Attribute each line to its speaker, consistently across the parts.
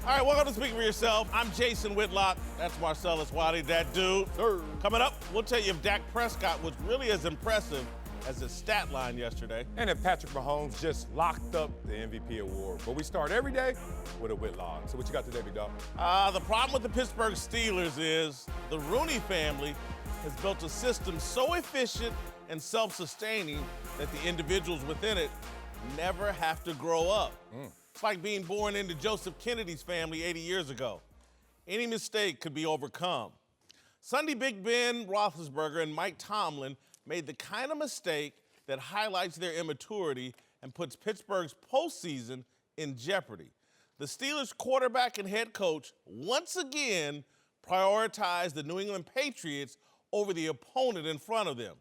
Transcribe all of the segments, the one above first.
Speaker 1: All right, welcome to Speak For Yourself. I'm Jason Whitlock. That's Marcellus Wiley, that dude.
Speaker 2: Sir.
Speaker 1: Coming up, we'll tell you if Dak Prescott was really as impressive as his stat line yesterday.
Speaker 2: And if Patrick Mahomes just locked up the MVP award. But we start every day with a Whitlock. So what you got today, big dog?
Speaker 1: The problem with the Pittsburgh Steelers is the Rooney family has built a system so efficient and self-sustaining that the individuals within it never have to grow up. It's like being born into Joseph Kennedy's family 80 years ago. Any mistake could be overcome. Sunday, Big Ben Roethlisberger and Mike Tomlin made the kind of mistake that highlights their immaturity and puts Pittsburgh's postseason in jeopardy. The Steelers quarterback and head coach once again prioritized the New England Patriots over the opponent in front of them.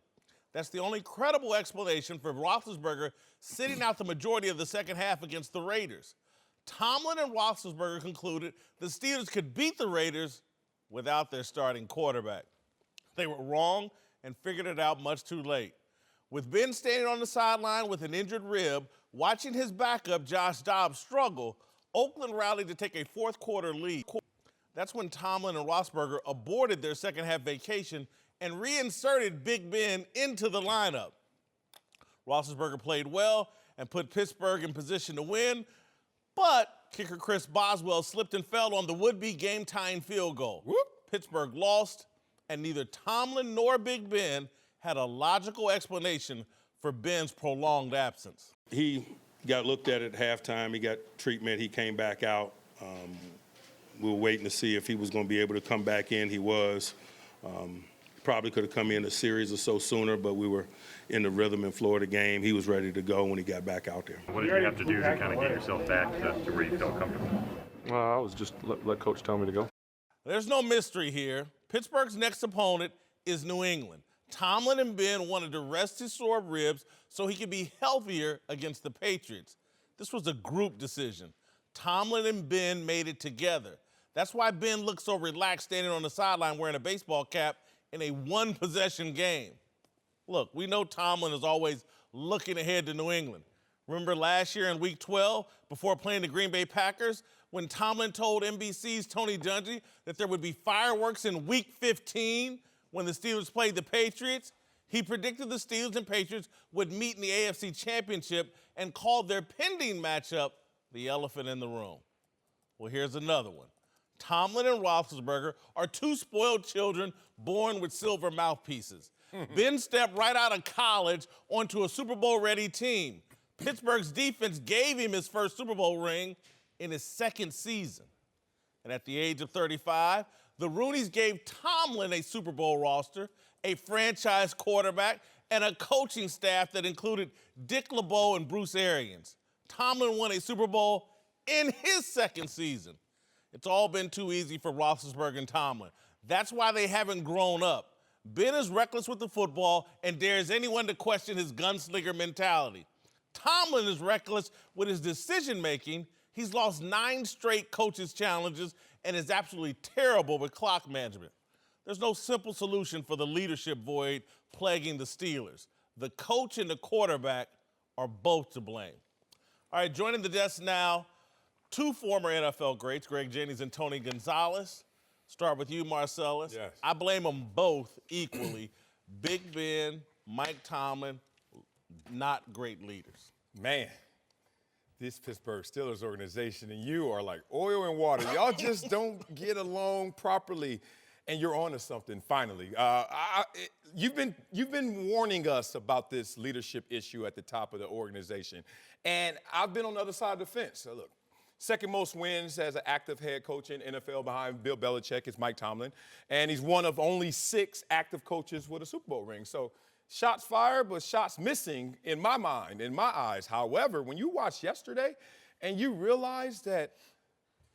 Speaker 1: That's the only credible explanation for Roethlisberger sitting out the majority of the second half against the Raiders. Tomlin and Roethlisberger concluded the Steelers could beat the Raiders without their starting quarterback. They were wrong and figured it out much too late. With Ben standing on the sideline with an injured rib, watching his backup, Josh Dobbs, struggle, Oakland rallied to take a fourth-quarter lead. That's when Tomlin and Roethlisberger aborted their second-half vacation and reinserted Big Ben into the lineup. Roethlisberger played well and put Pittsburgh in position to win, but kicker Chris Boswell slipped and fell on the would-be game-tying field goal. Pittsburgh lost, and neither Tomlin nor Big Ben had a logical explanation for Ben's prolonged absence.
Speaker 3: He got looked at halftime. He got treatment. He came back out. We were waiting to see if he was going to be able to come back in. He was. Probably could have come in a series or so sooner, but we were in the rhythm and flow of the game. He was ready to go when he got back out there.
Speaker 4: What did you have to do to kind of get yourself back to where you felt comfortable?
Speaker 5: I was just let Coach tell me to go.
Speaker 1: There's no mystery here. Pittsburgh's next opponent is New England. Tomlin and Ben wanted to rest his sore ribs so he could be healthier against the Patriots. This was a group decision. Tomlin and Ben made it together. That's why Ben looked so relaxed standing on the sideline wearing a baseball cap in a one-possession game. Look, we know Tomlin is always looking ahead to New England. Remember last year in Week 12, before playing the Green Bay Packers, when Tomlin told NBC's Tony Dungy that there would be fireworks in Week 15 when the Steelers played the Patriots? He predicted the Steelers and Patriots would meet in the AFC Championship and called their pending matchup the elephant in the room. Well, here's another one. Tomlin and Roethlisberger are two spoiled children born with silver mouthpieces. Ben stepped right out of college onto a Super Bowl-ready team. Pittsburgh's defense gave him his first Super Bowl ring in his second season. And at the age of 35, the Rooneys gave Tomlin a Super Bowl roster, a franchise quarterback, and a coaching staff that included Dick LeBeau and Bruce Arians. Tomlin won a Super Bowl in his second season. It's all been too easy for Roethlisberger and Tomlin. That's why they haven't grown up. Ben is reckless with the football and dares anyone to question his gunslinger mentality. Tomlin is reckless with his decision-making. He's lost 9 straight coaches' challenges and is absolutely terrible with clock management. There's no simple solution for the leadership void plaguing the Steelers. The coach and the quarterback are both to blame. All right, joining the desk now, 2 former NFL greats, Greg Jennings and Tony Gonzalez. Start with you, Marcellus.
Speaker 2: Yes.
Speaker 1: I blame them both equally. Big Ben, Mike Tomlin, not great leaders.
Speaker 2: Man, this Pittsburgh Steelers organization and you are like oil and water. Y'all just don't get along properly. And you're on to something, finally. You've been warning us about this leadership issue at the top of the organization. And I've been on the other side of the fence. So look, second most wins as an active head coach in NFL behind Bill Belichick is Mike Tomlin. And he's one of only 6 active coaches with a Super Bowl ring. So shots fired, but shots missing in my mind, in my eyes. However, when you watch yesterday and you realize that,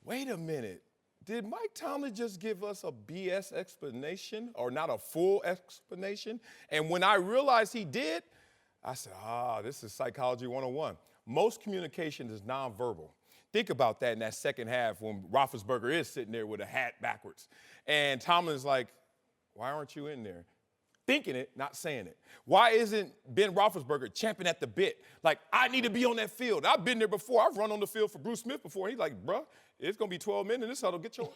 Speaker 2: wait a minute, did Mike Tomlin just give us a BS explanation or not a full explanation? And when I realized he did, I said, this is psychology 101. Most communication is nonverbal. Think about that in that second half when Roethlisberger is sitting there with a hat backwards. And Tomlin's like, why aren't you in there? thinking it, not saying it. Why isn't Ben Roethlisberger champing at the bit? Like, I need to be on that field. I've been there before. I've run on the field for Bruce Smith before. He's like, bruh, it's going to be 12 minutes in this huddle. Get your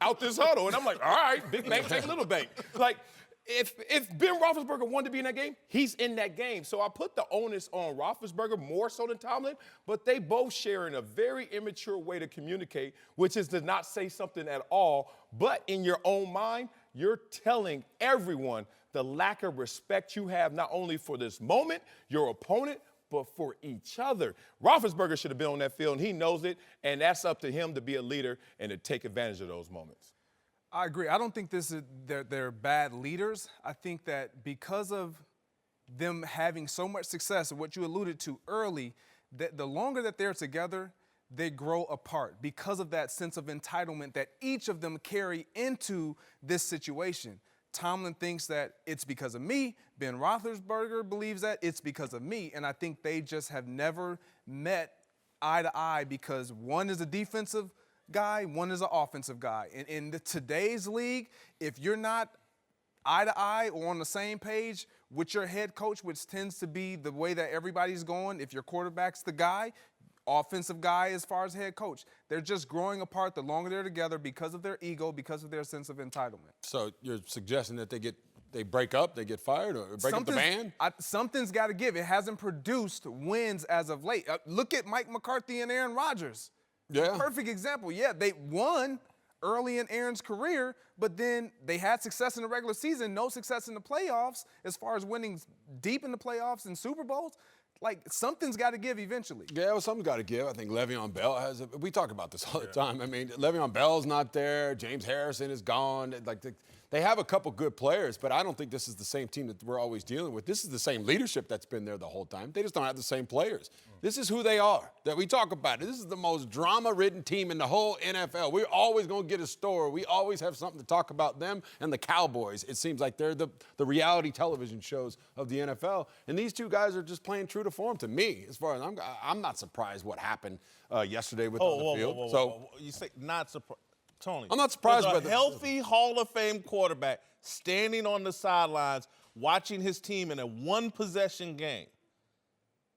Speaker 2: out this huddle. And I'm like, all right, big bank, take little bank. Like, if Ben Roethlisberger wanted to be in that game, he's in that game. So I put the onus on Roethlisberger more so than Tomlin, but they both share in a very immature way to communicate, which is to not say something at all, but in your own mind, you're telling everyone the lack of respect you have not only for this moment, your opponent, but for each other. Roethlisberger should have been on that field, and he knows it, and that's up to him to be a leader and to take advantage of those moments.
Speaker 6: I agree. I don't think they're bad leaders. I think that because of them having so much success, and what you alluded to early, that the longer that they're together, they grow apart because of that sense of entitlement that each of them carry into this situation. Tomlin thinks that it's because of me. Ben Roethlisberger believes that it's because of me. And I think they just have never met eye to eye because one is a defensive guy, one is an offensive guy. And in today's league, if you're not eye to eye or on the same page with your head coach, which tends to be the way that everybody's going, if your quarterback's the guy, offensive guy as far as head coach, they're just growing apart the longer they're together because of their ego, because of their sense of entitlement.
Speaker 7: So you're suggesting that they break up, they get fired, or break up the band?
Speaker 6: Something's got to give. It hasn't produced wins as of late. Look at Mike McCarthy and Aaron Rodgers.
Speaker 7: Yeah.
Speaker 6: Perfect example. Yeah, they won early in Aaron's career, but then they had success in the regular season, no success in the playoffs as far as winning deep in the playoffs and Super Bowls. Like, something's got to give eventually.
Speaker 7: Yeah, well, something's got to give. I think Le'Veon Bell has – we talk about this all the time. I mean, Le'Veon Bell's not there. James Harrison is gone. Like, they have a couple good players, but I don't think this is the same team that we're always dealing with. This is the same leadership that's been there the whole time. They just don't have the same players. This is who they are, that we talk about it. This is the most drama-ridden team in the whole NFL. We're always going to get a story. We always have something to talk about them and the Cowboys. It seems like they're the reality television shows of the NFL. And these two guys are just playing true to form to me, as far as I'm not surprised what happened yesterday with on the field.
Speaker 1: Whoa. You say not surprised. Tony,
Speaker 7: I'm not surprised by
Speaker 1: a healthy Hall of Fame quarterback standing on the sidelines watching his team in a one-possession game.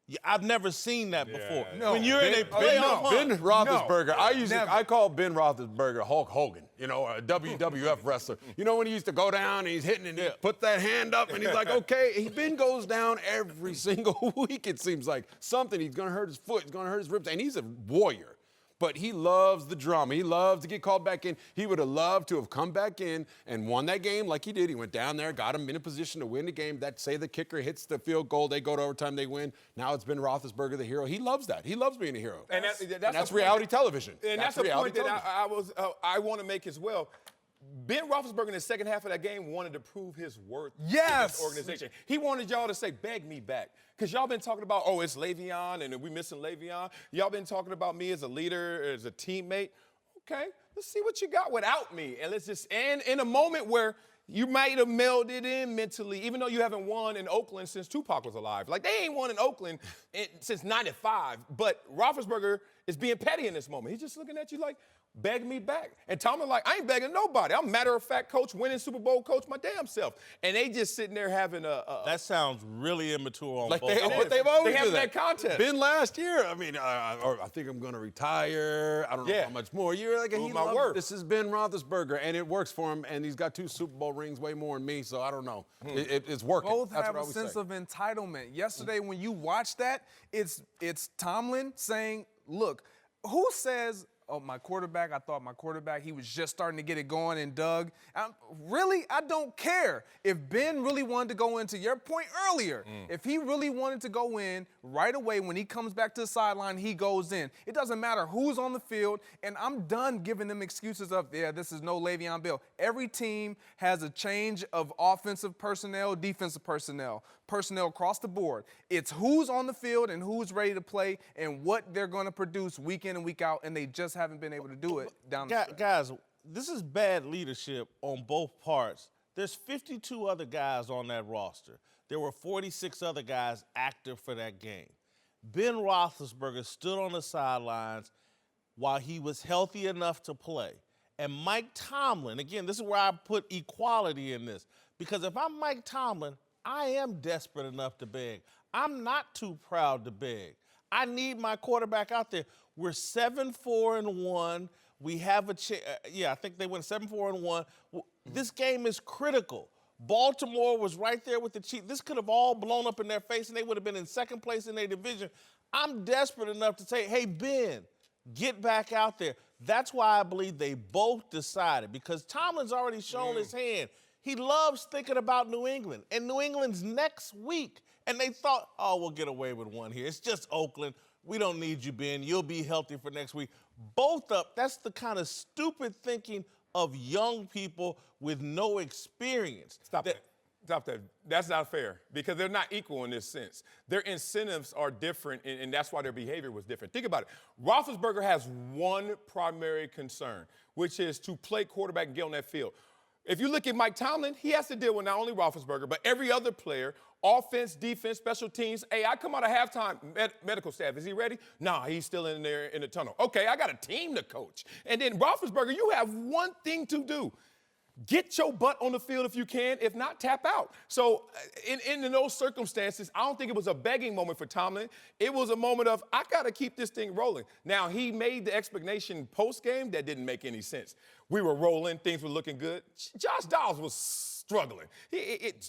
Speaker 1: Yeah, I've never seen that before.
Speaker 6: No.
Speaker 1: When you're in a playoff hunt.
Speaker 7: Ben Roethlisberger,
Speaker 6: No,
Speaker 7: I call Ben Roethlisberger Hulk Hogan, or a WWF wrestler. You know when he used to go down and he's hitting and he put that hand up and he's like, okay. Ben goes down every single week, it seems like. Something, he's going to hurt his foot, he's going to hurt his ribs, and he's a warrior. But he loves the drama. He loves to get called back in. He would have loved to have come back in and won that game like he did. He went down there, got him in a position to win the game. Say the kicker hits the field goal, they go to overtime, they win. Now it's been Roethlisberger, the hero. He loves that. He loves being a hero.
Speaker 2: And that's
Speaker 7: reality television.
Speaker 2: And that's the point that I want to make as well. Ben Roethlisberger in the second half of that game wanted to prove his worth to this organization. He wanted y'all to say, beg me back. Because y'all been talking about, it's Le'Veon, and we missing Le'Veon. Y'all been talking about me as a leader, as a teammate. Okay, let's see what you got without me. And and in a moment where you might have melded in mentally, even though you haven't won in Oakland since Tupac was alive. Like, they ain't won in Oakland since 95. But Roethlisberger is being petty in this moment. He's just looking at you like, beg me back. And Tomlin like, I ain't begging nobody. I'm matter-of-fact coach, winning Super Bowl coach my damn self. And they just sitting there having
Speaker 1: That sounds really immature on
Speaker 7: Like
Speaker 1: both sides.
Speaker 7: but they've always
Speaker 2: They have
Speaker 7: do that
Speaker 2: contest.
Speaker 7: Ben last year, I mean, or I think I'm going to retire. I don't know how much more. You're like, he
Speaker 2: my
Speaker 7: loves,
Speaker 2: word.
Speaker 7: this is Ben Roethlisberger, and it works for him, and he's got 2 Super Bowl rings, way more than me, so I don't know. It's working.
Speaker 6: Both
Speaker 7: That's
Speaker 6: have
Speaker 7: what I
Speaker 6: a
Speaker 7: would
Speaker 6: sense
Speaker 7: say.
Speaker 6: of entitlement. Yesterday, when you watch that, it's Tomlin saying, look, who says, my quarterback, I thought my quarterback, he was just starting to get it going, and Doug, really, I don't care. If Ben really wanted to go into your point earlier, if he really wanted to go in right away when he comes back to the sideline, he goes in. It doesn't matter who's on the field, and I'm done giving them excuses of, this is no Le'Veon Bell. Every team has a change of offensive personnel, defensive personnel across the board. It's who's on the field and who's ready to play and what they're going to produce week in and week out, and they just haven't been able to do it down the stretch.
Speaker 1: Guys, this is bad leadership on both parts. There's 52 other guys on that roster. There were 46 other guys active for that game. Ben Roethlisberger stood on the sidelines while he was healthy enough to play. And Mike Tomlin, again, this is where I put equality in this. Because if I'm Mike Tomlin, I am desperate enough to beg. I'm not too proud to beg. I need my quarterback out there. We're 7-4-1. We have a chance. I think they went 7-4-1. This game is critical. Baltimore was right there with the Chiefs. This could have all blown up in their face, and they would have been in second place in their division. I'm desperate enough to say, hey, Ben, get back out there. That's why I believe they both decided, because Tomlin's already shown his hand. He loves thinking about New England, and New England's next week. And they thought, oh, we'll get away with one here. It's just Oakland. We don't need you, Ben. You'll be healthy for next week. Both up. That's the kind of stupid thinking of young people with no experience.
Speaker 2: Stop that. That's not fair, because they're not equal in this sense. Their incentives are different, and that's why their behavior was different. Think about it. Roethlisberger has one primary concern, which is to play quarterback and get on that field. If you look at Mike Tomlin, he has to deal with not only Roethlisberger, but every other player, offense, defense, special teams. Hey, I come out of halftime, medical staff, is he ready? Nah, he's still in there in the tunnel. Okay, I got a team to coach. And then Roethlisberger, you have one thing to do. Get your butt on the field if you can. If not, tap out. So in those circumstances, I don't think it was a begging moment for Tomlin. It was a moment of, I got to keep this thing rolling. Now, he made the explanation post-game that didn't make any sense. We were rolling. Things were looking good. Josh Dobbs was struggling.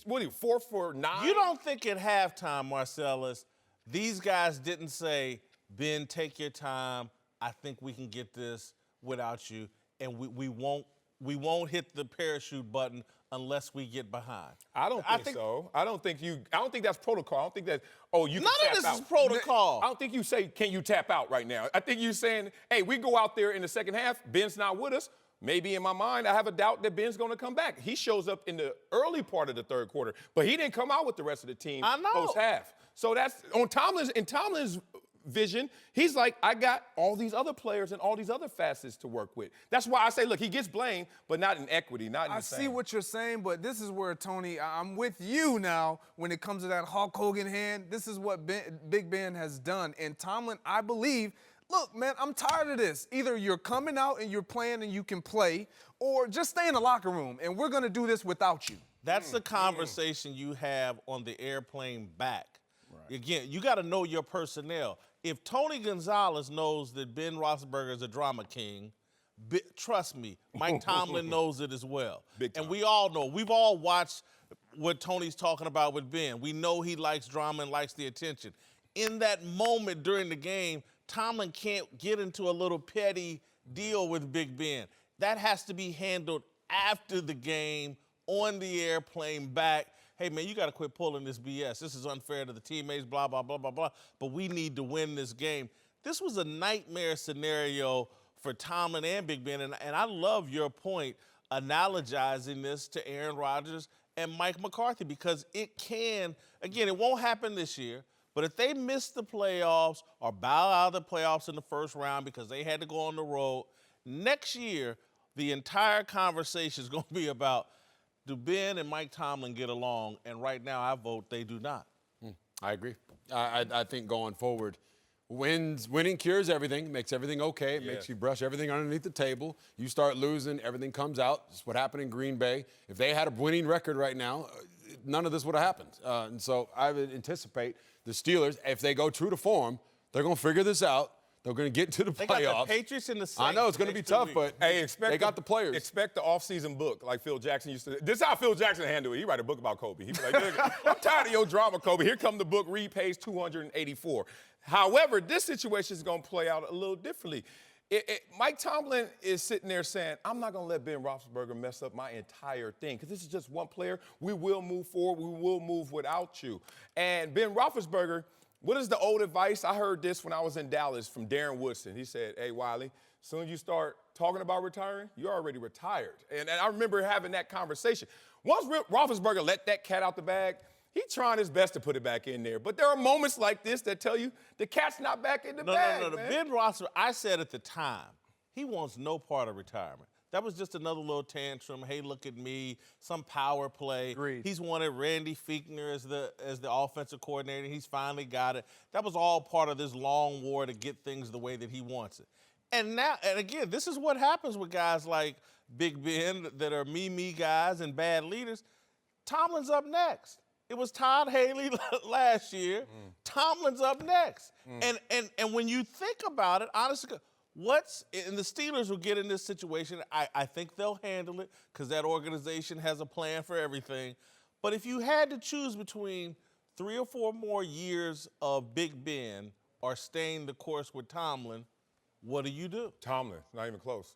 Speaker 2: What are you, 4 for 9?
Speaker 1: You don't think at halftime, Marcellus, these guys didn't say, Ben, take your time. I think we can get this without you, and we won't hit the parachute button unless we get behind.
Speaker 2: I don't think so. I don't think that's protocol. I don't think that, you can
Speaker 1: None
Speaker 2: tap
Speaker 1: of this
Speaker 2: out.
Speaker 1: is protocol.
Speaker 2: I don't think you say, can you tap out right now? I think you're saying, hey, we go out there in the second half, Ben's not with us. Maybe in my mind, I have a doubt that Ben's going to come back. He shows up in the early part of the third quarter, but he didn't come out with the rest of the team post-half. So that's on Tomlin's vision. He's like, I got all these other players and all these other facets to work with. That's why I say, look, he gets blamed, but not in equity, not in the same.
Speaker 6: I see what you're saying, but this is where, Tony, I'm with you now when it comes to that Hulk Hogan hand. This is what Big Ben has done. And Tomlin, I believe, look, man, I'm tired of this. Either you're coming out and you're playing and you can play, or just stay in the locker room, and we're going to do this without you.
Speaker 1: That's the conversation you have on the airplane back. Right. Again, you got to know your personnel. If Tony Gonzalez knows that Ben Roethlisberger is a drama king, trust me, Mike Tomlin knows it as well. And we all know. We've all watched what Tony's talking about with Ben. We know he likes drama and likes the attention. In that moment during the game, Tomlin can't get into a little petty deal with Big Ben. That has to be handled after the game, on the airplane back. Hey, man, you got to quit pulling this BS. This is unfair to the teammates, blah, blah, blah, blah, blah. But we need to win this game. This was a nightmare scenario for Tomlin and Big Ben. And I love your point, analogizing this to Aaron Rodgers and Mike McCarthy, because it can, again, it won't happen this year. But if they miss the playoffs or bow out of the playoffs in the first round because they had to go on the road, next year, the entire conversation is going to be about, do Ben and Mike Tomlin get along? And right now, I vote they do not.
Speaker 7: I agree. I think going forward, winning cures everything, makes everything okay. It makes you brush everything underneath the table. You start losing, everything comes out. It's what happened in Green Bay. If they had a winning record right now, none of this would have happened. And so I would anticipate the Steelers, if they go true to form, they're going to figure this out. They're going to get to the playoffs.
Speaker 1: They got the Patriots and the Saints.
Speaker 7: I know it's going to be tough, but they got the players.
Speaker 2: Expect the off-season book like Phil Jackson used to. This is how Phil Jackson handled it. He write a book about Kobe. He'd be like, I'm tired of your drama, Kobe. Here come the book, read page 284. However, this situation is going to play out a little differently. Mike Tomlin is sitting there saying, I'm not going to let Ben Roethlisberger mess up my entire thing, because this is just one player. We will move forward. We will move without you. And Ben Roethlisberger, what is the old advice? I heard this when I was in Dallas from Darren Woodson. He said, hey, Wiley, as soon as you start talking about retiring, you're already retired. And I remember having that conversation. Once Roethlisberger let that cat out the bag, he's trying his best to put it back in there. But there are moments like this that tell you the cat's not back in the bag.
Speaker 1: No. Ben Roethlisberger, I said at the time, he wants no part of retirement. That was just another little tantrum. Hey, look at me, some power play.
Speaker 6: Agreed.
Speaker 1: He's wanted Randy Fichtner as the offensive coordinator. He's finally got it. That was all part of this long war to get things the way that he wants it. And now, and again, this is what happens with guys like Big Ben that are me guys and bad leaders. Tomlin's up next. It was Todd Haley last year. Tomlin's up next. And when you think about it, honestly, and the Steelers will get in this situation. I think they'll handle it because that organization has a plan for everything. But if you had to choose between 3 or 4 more years of Big Ben or staying the course with Tomlin, what do you do?
Speaker 2: Tomlin, not even close.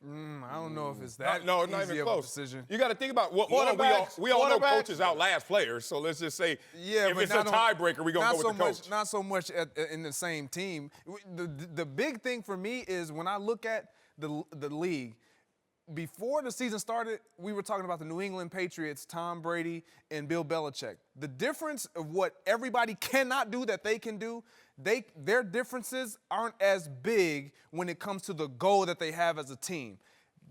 Speaker 6: I don't know if it's that
Speaker 2: No,
Speaker 6: easy
Speaker 2: not even
Speaker 6: of a
Speaker 2: close.
Speaker 6: decision.
Speaker 2: You got to think about what we all know coaches outlast players. So let's just say if
Speaker 6: but
Speaker 2: it's a tiebreaker, we're going to go with the coach.
Speaker 6: Not so much in the same team. The big thing for me is when I look at the league, before the season started, we were talking about the New England Patriots, Tom Brady, and Bill Belichick. The difference of what everybody cannot do that they can do, their differences aren't as big when it comes to the goal that they have as a team.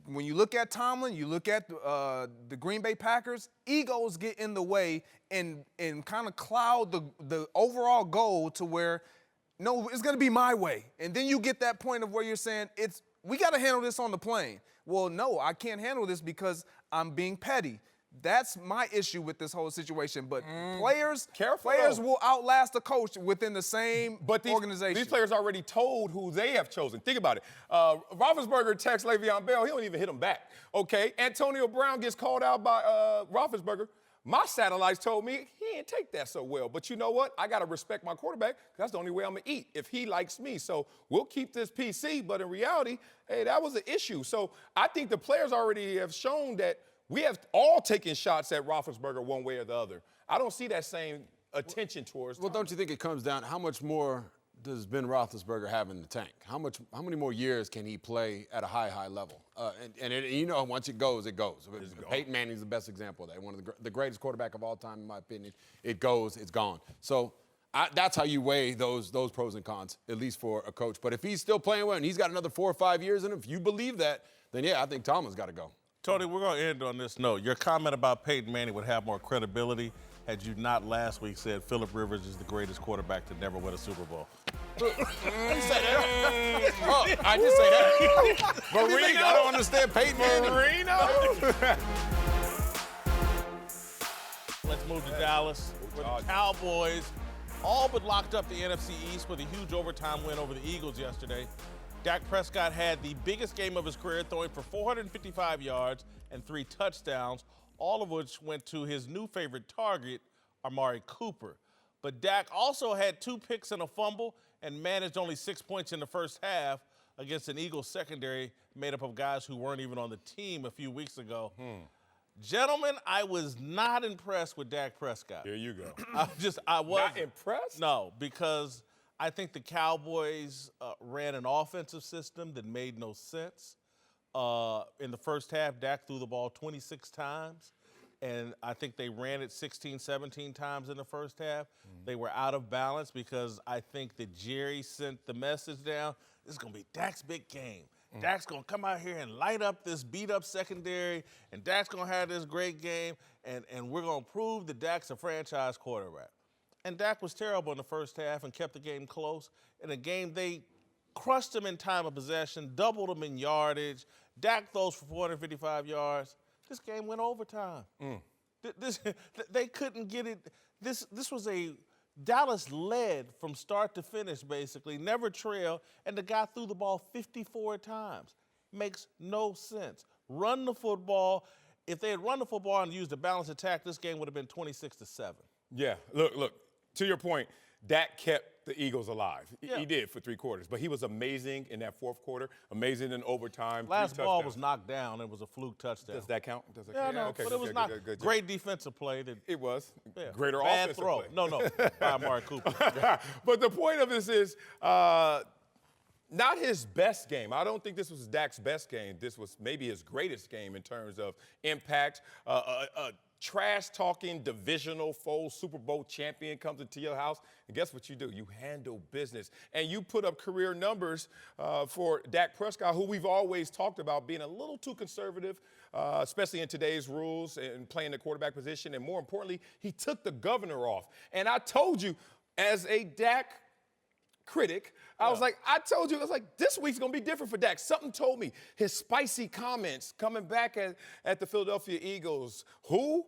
Speaker 6: When you look at Tomlin, you look at the Green Bay Packers, egos get in the way and kind of cloud the overall goal to where, no, it's going to be my way. And then you get that point of where you're saying, we got to handle this on the plane. Well, no, I can't handle this because I'm being petty. That's my issue with this whole situation. But players will outlast a coach within the same organization.
Speaker 2: These players already told who they have chosen. Think about it. Roethlisberger texts Le'Veon Bell. He don't even hit him back. Okay, Antonio Brown gets called out by Roethlisberger. My satellites told me he didn't take that so well. But you know what? I got to respect my quarterback because that's the only way I'm going to eat if he likes me. So we'll keep this PC. But in reality, hey, that was an issue. So I think the players already have shown that we have all taken shots at Roethlisberger one way or the other. I don't see that same attention towards
Speaker 7: Well, don't you think it comes down, how much more does Ben Roethlisberger have in the tank? How many more years can he play at a high level? Once it goes, it goes. Peyton Manning's the best example of that. One of the greatest quarterback of all time, in my opinion. It goes, it's gone. So that's how you weigh those pros and cons, at least for a coach. But if he's still playing well and he's got another 4 or 5 years in him, if you believe that, then yeah, I think Tomlin's got to go.
Speaker 1: Tony, we're going to end on this note. Your comment about Peyton Manning would have more credibility had you not last week said Phillip Rivers is the greatest quarterback to never win a Super Bowl.
Speaker 7: I didn't say that. I did say that. Marino. I don't understand Peyton Manning.
Speaker 2: Marino.
Speaker 1: Let's move to Dallas, where the Cowboys all but locked up the NFC East with a huge overtime win over the Eagles yesterday. Dak Prescott had the biggest game of his career, throwing for 455 yards and 3 touchdowns, all of which went to his new favorite target, Amari Cooper. But Dak also had 2 picks and a fumble and managed only 6 points in the first half against an Eagles secondary made up of guys who weren't even on the team a few weeks ago. Gentlemen, I was not impressed with Dak Prescott.
Speaker 2: There you go.
Speaker 1: I was
Speaker 2: Not impressed?
Speaker 1: No, because I think the Cowboys ran an offensive system that made no sense. In the first half, Dak threw the ball 26 times, and I think they ran it 16, 17 times in the first half. They were out of balance because I think that Jerry sent the message down, this is going to be Dak's big game. Dak's going to come out here and light up this beat-up secondary, and Dak's going to have this great game, and we're going to prove that Dak's a franchise quarterback. And Dak was terrible in the first half and kept the game close. In a game, they crushed him in time of possession, doubled him in yardage. Dak throws for 455 yards. This game went overtime. They couldn't get it. This was Dallas led from start to finish, basically, never trailed, and the guy threw the ball 54 times. Makes no sense. Run the football. If they had run the football and used a balanced attack, this game would have been 26-7.
Speaker 2: Yeah, look, to your point, Dak kept the Eagles alive. He did for 3 quarters, but he was amazing in that 4th quarter, amazing in overtime.
Speaker 1: Last ball was knocked down. It was a fluke touchdown.
Speaker 2: Does that count? Does that
Speaker 1: Yeah,
Speaker 2: count?
Speaker 1: no,
Speaker 2: Okay,
Speaker 1: but it was not
Speaker 2: good.
Speaker 1: great defensive play.
Speaker 2: It was.
Speaker 1: Yeah.
Speaker 2: Greater
Speaker 1: Bad
Speaker 2: offensive
Speaker 1: throw.
Speaker 2: play.
Speaker 1: No, by Amari Cooper.
Speaker 2: But the point of this is not his best game. I don't think this was Dak's best game. This was maybe his greatest game in terms of impact. Trash-talking divisional foe Super Bowl champion comes into your house, and guess what you do? You handle business. And you put up career numbers for Dak Prescott, who we've always talked about being a little too conservative, especially in today's rules and playing the quarterback position. And more importantly, he took the governor off. And I told you, as a Dak critic, I was like, this week's going to be different for Dak. Something told me his spicy comments coming back at the Philadelphia Eagles. Who?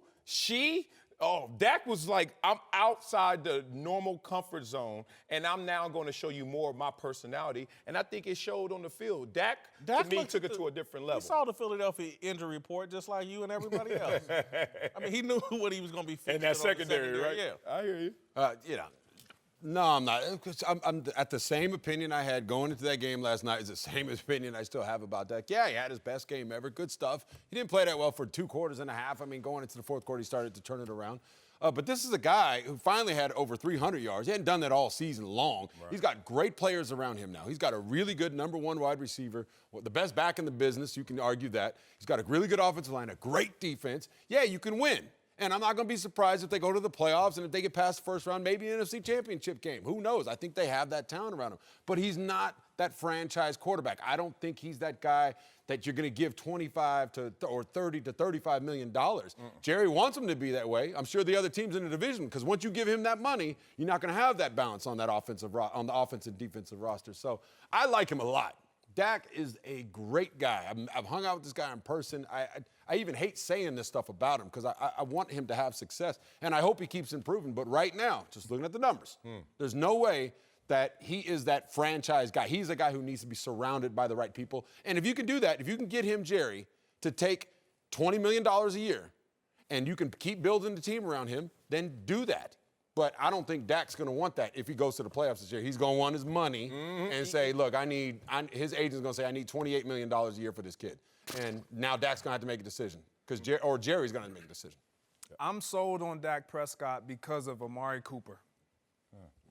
Speaker 2: Dak was like, I'm outside the normal comfort zone, and I'm now going to show you more of my personality. And I think it showed on the field. Dak to me, took it to a different level.
Speaker 1: He saw the Philadelphia injury report just like you and everybody else. I mean, he knew what he was going to be fixing.
Speaker 2: And that secondary, right?
Speaker 1: Yeah.
Speaker 2: I hear you.
Speaker 7: No, I'm not. I'm at the same opinion I had going into that game last night is the same opinion I still have about Dak. Yeah, he had his best game ever. Good stuff. He didn't play that well for 2 quarters and a half. I mean, going into the fourth quarter, he started to turn it around. But this is a guy who finally had over 300 yards. He hadn't done that all season long. Right. He's got great players around him now. He's got a really good number 1 wide receiver, the best back in the business. You can argue that. He's got a really good offensive line, a great defense. Yeah, you can win. And I'm not going to be surprised if they go to the playoffs and if they get past the first round, maybe an NFC championship game. Who knows? I think they have that talent around him. But he's not that franchise quarterback. I don't think he's that guy that you're going to give 25 to or 30 to 35 million dollars. Jerry wants him to be that way. I'm sure the other teams in the division, because once you give him that money, you're not going to have that balance on that on the offensive and defensive roster. So I like him a lot. Dak is a great guy. I've hung out with this guy in person. I even hate saying this stuff about him because I want him to have success, and I hope he keeps improving. But right now, just looking at the numbers, there's no way that he is that franchise guy. He's a guy who needs to be surrounded by the right people. And if you can do that, if you can get him, Jerry, to take $20 million a year, and you can keep building the team around him, then do that. But I don't think Dak's going to want that if he goes to the playoffs this year. He's going to want his money and say, look, his agent's going to say, I need $28 million a year for this kid. And now Dak's going to have to make a decision or Jerry's going to make a decision.
Speaker 6: I'm sold on Dak Prescott because of Amari Cooper.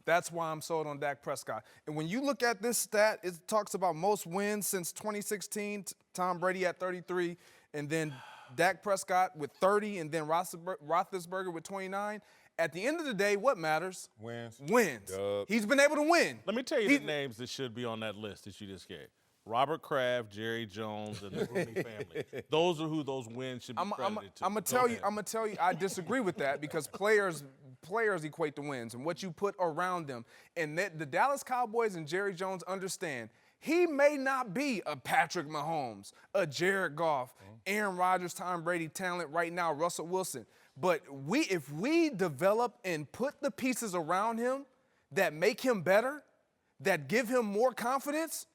Speaker 6: That's why I'm sold on Dak Prescott. And when you look at this stat, it talks about most wins since 2016, Tom Brady at 33, and then Dak Prescott with 30, and then Roethlisberger with 29. At the end of the day, what matters?
Speaker 2: Wins.
Speaker 6: He's been able to win.
Speaker 1: Let me tell you the names that should be on that list that you just gave. Robert Kraft, Jerry Jones, and the Rooney family. Those are who those wins should be credited to.
Speaker 6: I'm gonna tell you, I disagree with that because players equate to wins and what you put around them. And the Dallas Cowboys and Jerry Jones understand he may not be a Patrick Mahomes, a Jared Goff, Aaron Rodgers, Tom Brady talent right now, Russell Wilson. But if we develop and put the pieces around him that make him better, that give him more confidence,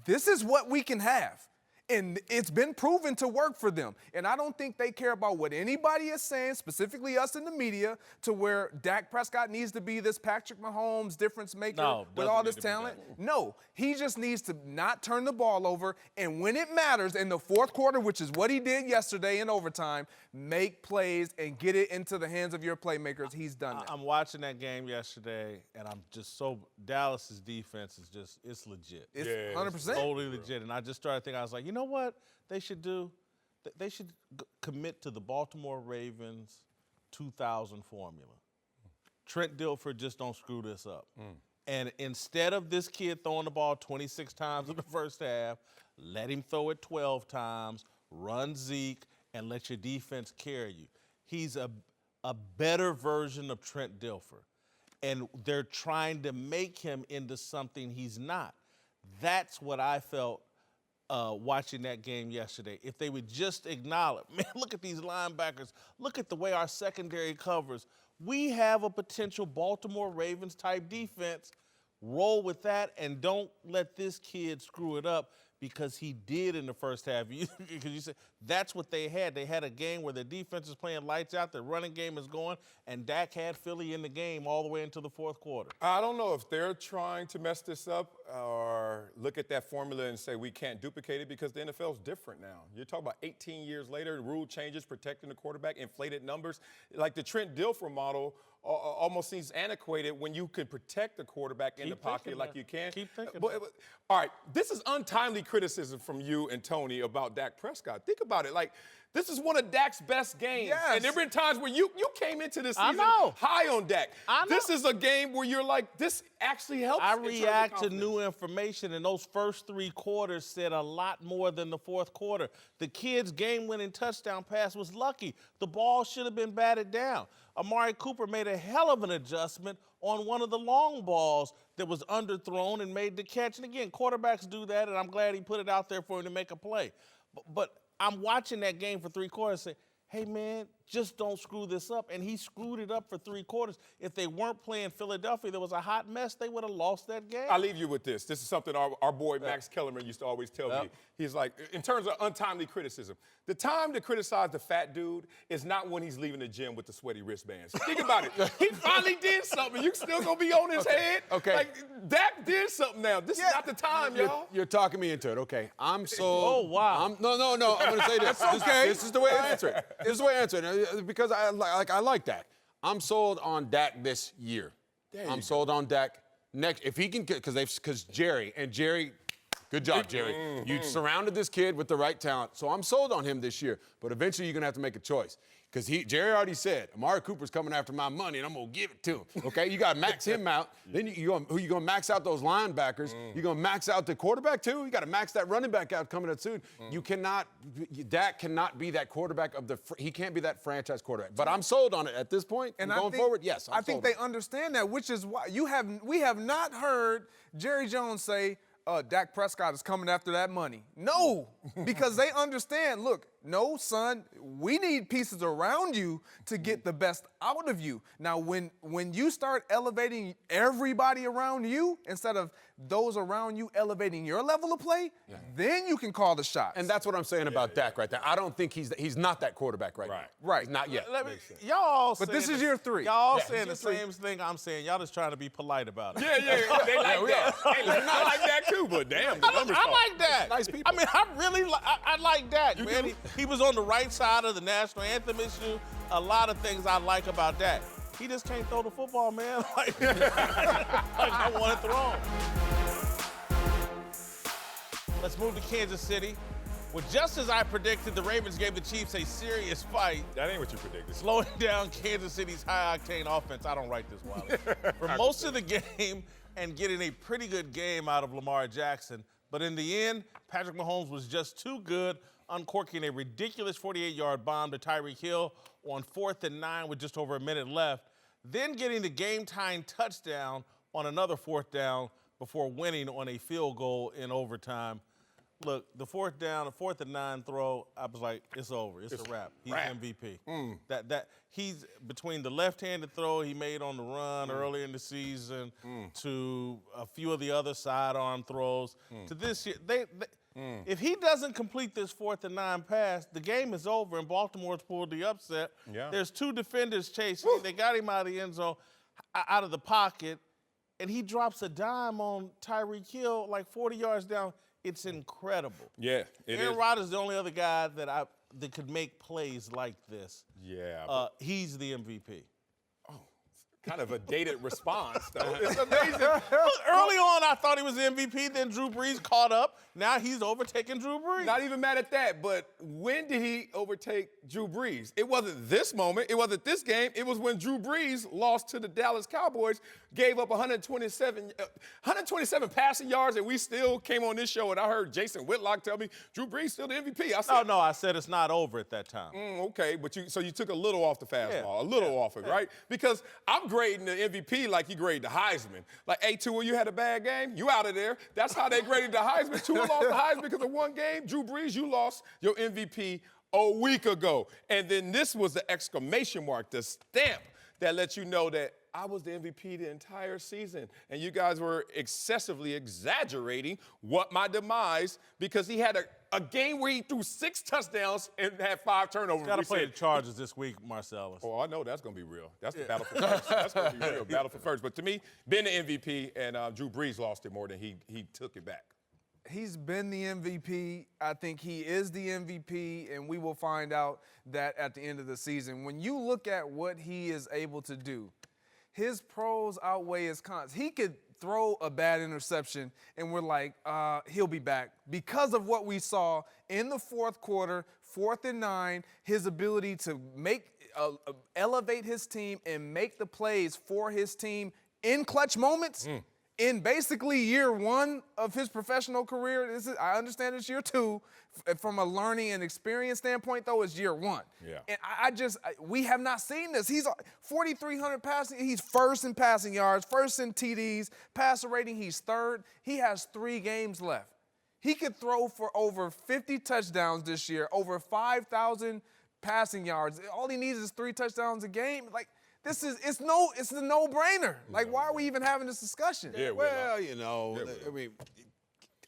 Speaker 6: this is what we can have. And it's been proven to work for them. And I don't think they care about what anybody is saying, specifically us in the media, to where Dak Prescott needs to be this Patrick Mahomes difference maker with all this talent. No, he just needs to not turn the ball over. And when it matters in the fourth quarter, which is what he did yesterday in overtime, make plays and get it into the hands of your playmakers. He's done that.
Speaker 1: I'm watching that game yesterday, and I'm just Dallas's defense is just, it's legit.
Speaker 6: It's 100%.
Speaker 1: Totally legit. And I just started thinking, I was like, you know what they should do? They should commit to the Baltimore Ravens 2000 formula. Trent Dilfer, just don't screw this up. And instead of this kid throwing the ball 26 times in the first half, let him throw it 12 times, run Zeke, and let your defense carry you. He's a better version of Trent Dilfer. And they're trying to make him into something he's not. That's what I felt watching that game yesterday. If they would just acknowledge, man, look at these linebackers. Look at the way our secondary covers. We have a potential Baltimore Ravens type defense. Roll with that and don't let this kid screw it up, because he did in the first half. Because you said that's what they had. They had a game where the defense is playing lights out, the running game is going, and Dak had Philly in the game all the way into the fourth quarter.
Speaker 2: I don't know if they're trying to mess this up or look at that formula and say we can't duplicate it, because the NFL is different now. You're talking about 18 years later, rule changes, protecting the quarterback, inflated numbers. Like the Trent Dilfer model almost seems antiquated when you can protect the quarterback in the pocket like you can.
Speaker 1: Keep thinking.
Speaker 2: All right, this is untimely criticism from you and Tony about Dak Prescott. Think about it. Like, this is one of Dak's best games.
Speaker 6: Yes.
Speaker 2: And there have been times where you came into this season high on Dak. This is a game where you're like, this actually helps.
Speaker 1: I react to new information, and those first 3 quarters said a lot more than the fourth quarter. The kid's game-winning touchdown pass was lucky. The ball should have been batted down. Amari Cooper made a hell of an adjustment on one of the long balls that was underthrown and made the catch. And again, quarterbacks do that, and I'm glad he put it out there for him to make a play. But I'm watching that game for 3 quarters and say, hey, man, just don't screw this up. And he screwed it up for 3 quarters. If they weren't playing Philadelphia, there was a hot mess, they would have lost that game.
Speaker 2: I'll leave you with this. This is something our boy Max Kellerman used to always tell me. He's like, in terms of untimely criticism, the time to criticize the fat dude is not when he's leaving the gym with the sweaty wristbands. Think about it. He finally did something. You still gonna be on his head?
Speaker 7: Okay.
Speaker 2: Like, Dak did something now. This is not the time, y'all.
Speaker 7: You're talking me into it. Okay, I'm sold.
Speaker 1: Oh, wow.
Speaker 7: No. I'm going to say this. This is the way I answer it. This is the way I answer it because I like Dak. I'm sold on Dak this year. I'm sold on Dak next. If he can, because Jerry. Good job, Jerry. You surrounded this kid with the right talent, so I'm sold on him this year. But eventually, you're gonna have to make a choice. Because Jerry already said, Amari Cooper's coming after my money, and I'm going to give it to him. Okay? You got to max him out. Then who you going to max out those linebackers? You going to max out the quarterback, too? You got to max that running back out coming up soon. Dak cannot be that quarterback he can't be that franchise quarterback. But I'm sold on it at this point. And going forward, yes,
Speaker 6: I think they understand that, which is why we have not heard Jerry Jones say, Dak Prescott is coming after that money. No, because they understand, look, no, son, we need pieces around you to get the best out of you. Now, when you start elevating everybody around you instead of those around you elevating your level of play, then you can call the shots.
Speaker 7: And that's what I'm saying about Dak right there. I don't think he's not that quarterback right now.
Speaker 6: Right.
Speaker 7: Not yet.
Speaker 1: Y'all all
Speaker 6: But this is year 3.
Speaker 1: Y'all all saying the same thing I'm saying. Y'all just trying to be polite about it.
Speaker 2: Yeah. They like that. Hey, listen, I like that too, but damn, the numbers
Speaker 1: I
Speaker 2: talk.
Speaker 1: like Dak.
Speaker 7: Nice people.
Speaker 1: I mean, I like Dak, man. He was on the right side of the national anthem issue. A lot of things I like about Dak. He just can't throw the football, man. Like I want it thrown. Let's move to Kansas City. Well, just as I predicted, the Ravens gave the Chiefs a serious fight.
Speaker 2: That ain't what you predicted.
Speaker 1: Slowing down Kansas City's high-octane offense. I don't write this, Wiley. For most of the game and getting a pretty good game out of Lamar Jackson. But in the end, Patrick Mahomes was just too good, uncorking a ridiculous 48-yard bomb to Tyreek Hill on 4th and 9 with just over a minute left, then getting the game-tying touchdown on another 4th down before winning on a field goal in overtime. Look, the 4th and 9 throw, I was like, it's over. It's a wrap. He's MVP. He's between the left-handed throw he made on the run earlier in the season to a few of the other sidearm throws to this year. If he doesn't complete this 4th and 9 pass, the game is over and Baltimore's pulled the upset.
Speaker 2: Yeah.
Speaker 1: There's 2 defenders chasing. They got him out of the end zone, out of the pocket, and he drops a dime on Tyreek Hill like 40 yards down. It's incredible.
Speaker 2: Yeah, it is.
Speaker 1: Aaron Rodgers is the only other guy that could make plays like this.
Speaker 2: Yeah.
Speaker 1: He's the MVP.
Speaker 2: Kind of a dated response, though. It's amazing.
Speaker 1: Early on, I thought he was the MVP. Then Drew Brees caught up. Now he's overtaking Drew Brees.
Speaker 2: Not even mad at that, but when did he overtake Drew Brees? It wasn't this moment. It wasn't this game. It was when Drew Brees lost to the Dallas Cowboys, gave up 127 passing yards, and we still came on this show, and I heard Jason Whitlock tell me Drew Brees still the MVP. I said,
Speaker 1: No, I said it's not over at that time.
Speaker 2: Okay, but you took a little off the fastball, a little off it, right? Because I'm grading the MVP like you grade the Heisman. Like, hey, Tua, you had a bad game, you out of there. That's how they graded the Heisman. Tua lost the Heisman because of one game. Drew Brees, you lost your MVP a week ago. And then this was the exclamation mark, the stamp that lets you know that I was the MVP the entire season. And you guys were excessively exaggerating what my demise, because he had a game where he threw 6 touchdowns and had 5 turnovers.
Speaker 1: Got to play the Chargers this week, Marcellus.
Speaker 2: Oh, I know that's going to be real. That's the battle for first. That's going to be real, battle for first. But to me, being the MVP, and Drew Brees lost it more than he took it back.
Speaker 6: He's been the MVP. I think he is the MVP, and we will find out that at the end of the season. When you look at what he is able to do, his pros outweigh his cons. He could throw a bad interception, and we're like, he'll be back. Because of what we saw in the 4th quarter, 4th and 9, his ability to elevate his team and make the plays for his team in clutch moments. In basically year 1 of his professional career, I understand it's year 2. From a learning and experience standpoint, though, it's year 1.
Speaker 2: Yeah.
Speaker 6: And we have not seen this. He's 4,300 passing. He's first in passing yards, first in TDs, passer rating. He's 3rd. He has 3 games left. He could throw for over 50 touchdowns this year, over 5,000 passing yards. All he needs is 3 touchdowns a game. Like, it's a no-brainer. Like, why are we even having this discussion?
Speaker 2: Yeah,
Speaker 7: Well, you know, I mean,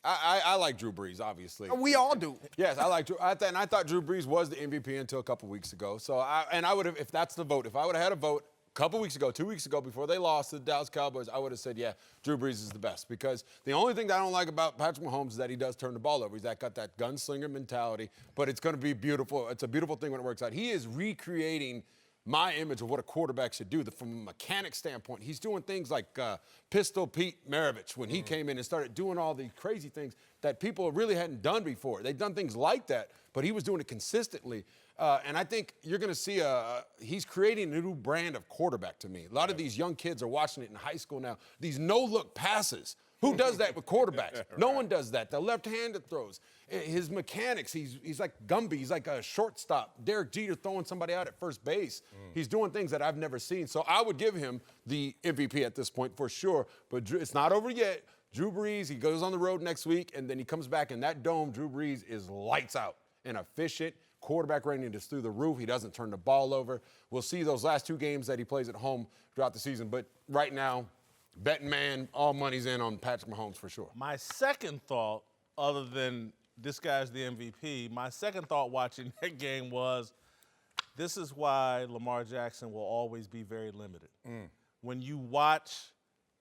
Speaker 7: I like Drew Brees, obviously.
Speaker 6: We all do.
Speaker 7: Yes, I like Drew. I thought Drew Brees was the MVP until a couple weeks ago. So I would have, if that's the vote, if I would have had a vote a couple weeks ago, 2 weeks ago, before they lost to the Dallas Cowboys, I would have said, yeah, Drew Brees is the best. Because the only thing that I don't like about Patrick Mahomes is that he does turn the ball over. He's got that gunslinger mentality, but it's going to be beautiful. It's a beautiful thing when it works out. He is recreating my image of what a quarterback should do. From a mechanic standpoint, he's doing things like Pistol Pete Maravich when he came in and started doing all these crazy things that people really hadn't done before. They'd done things like that, but he was doing it consistently. And I think you're going to see he's creating a new brand of quarterback to me. A lot of these young kids are watching it in high school now. These no-look passes. Who does that with quarterbacks? Right. No one does that. The left-handed throws. His mechanics, he's like Gumby. He's like a shortstop. Derek Jeter throwing somebody out at first base. He's doing things that I've never seen. So I would give him the MVP at this point for sure. But it's not over yet. Drew Brees, he goes on the road next week, and then he comes back in that dome. Drew Brees is lights out and efficient. Quarterback rating is through the roof. He doesn't turn the ball over. We'll see those last 2 games that he plays at home throughout the season. But right now, betting man, all money's in on Patrick Mahomes for sure.
Speaker 1: My second thought, other than this guy's the MVP, my second thought watching that game was this is why Lamar Jackson will always be very limited. When you watch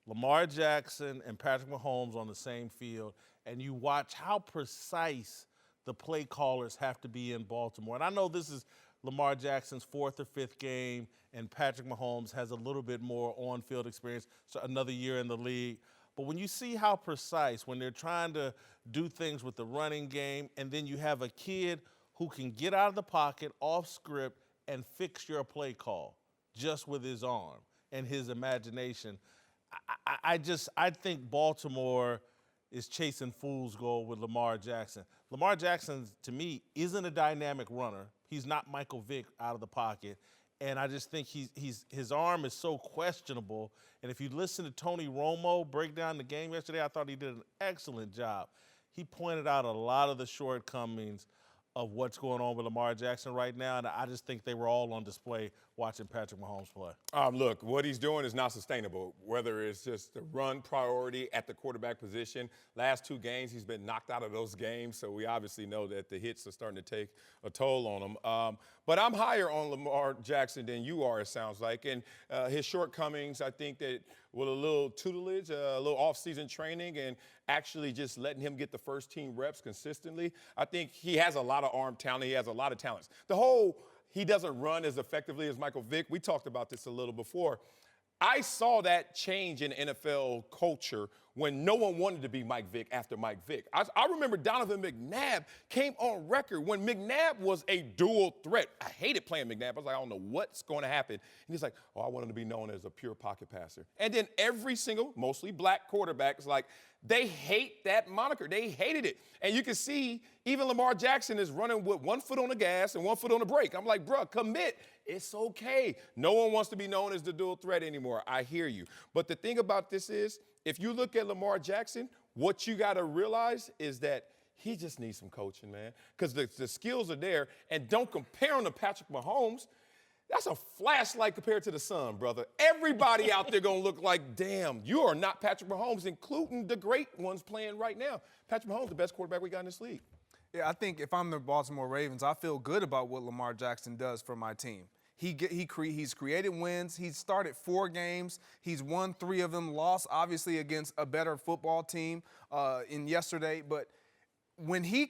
Speaker 1: Lamar Jackson and Patrick Mahomes on the same field and you watch how precise the play callers have to be in Baltimore. And I know this is Lamar Jackson's 4th or 5th game, and Patrick Mahomes has a little bit more on-field experience, so another year in the league. But when you see how precise, when they're trying to do things with the running game, and then you have a kid who can get out of the pocket, off script, and fix your play call just with his arm and his imagination, I think Baltimore is chasing fool's gold with Lamar Jackson. Lamar Jackson, to me, isn't a dynamic runner. He's not Michael Vick out of the pocket. And I just think his arm is so questionable. And if you listen to Tony Romo break down the game yesterday, I thought he did an excellent job. He pointed out a lot of the shortcomings of what's going on with Lamar Jackson right now, and I just think they were all on display watching Patrick Mahomes play.
Speaker 2: Look, what he's doing is not sustainable, whether it's just the run priority at the quarterback position. Last 2 games, he's been knocked out of those games, so we obviously know that the hits are starting to take a toll on him. But I'm higher on Lamar Jackson than you are, it sounds like, and his shortcomings, I think that with a little tutelage, a little off-season training, and actually just letting him get the first-team reps consistently, I think he has a lot of arm talent. He has a lot of talents. He doesn't run as effectively as Michael Vick. We talked about this a little before. I saw that change in NFL culture when no one wanted to be Mike Vick after Mike Vick. I remember Donovan McNabb came on record when McNabb was a dual threat. I hated playing McNabb. I was like, I don't know what's going to happen. And he's like, I want him to be known as a pure pocket passer. And then every single, mostly black quarterback is like, they hate that moniker. They hated it. And you can see even Lamar Jackson is running with 1 foot on the gas and 1 foot on the brake. I'm like, bro, commit. It's okay. No one wants to be known as the dual threat anymore. I hear you. But the thing about this is, if you look at Lamar Jackson, what you got to realize is that he just needs some coaching, man, because the skills are there. And don't compare him to Patrick Mahomes. That's a flashlight compared to the sun, brother. Everybody out there going to look like, damn, you are not Patrick Mahomes, including the great ones playing right now. Patrick Mahomes, the best quarterback we got in this league.
Speaker 6: Yeah, I think if I'm the Baltimore Ravens, I feel good about what Lamar Jackson does for my team. He's created wins. He's started 4 games. He's won 3 of them, lost obviously against a better football team in yesterday. But when he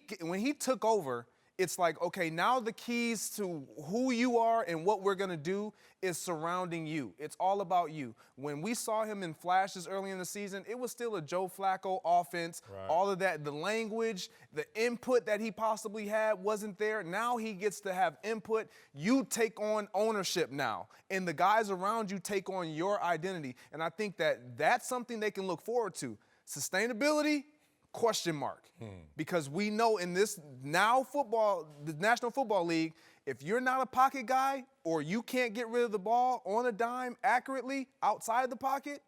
Speaker 6: took over, it's like, okay, now the keys to who you are and what we're going to do is surrounding you. It's all about you. When we saw him in flashes early in the season, it was still a Joe Flacco offense. Right. All of that, the language, the input that he possibly had wasn't there. Now he gets to have input. You take on ownership now, and the guys around you take on your identity. And I think that that's something they can look forward to. Sustainability, question mark. Because we know in this now football, the National Football League, if you're not a pocket guy or you can't get rid of the ball on a dime accurately outside the pocket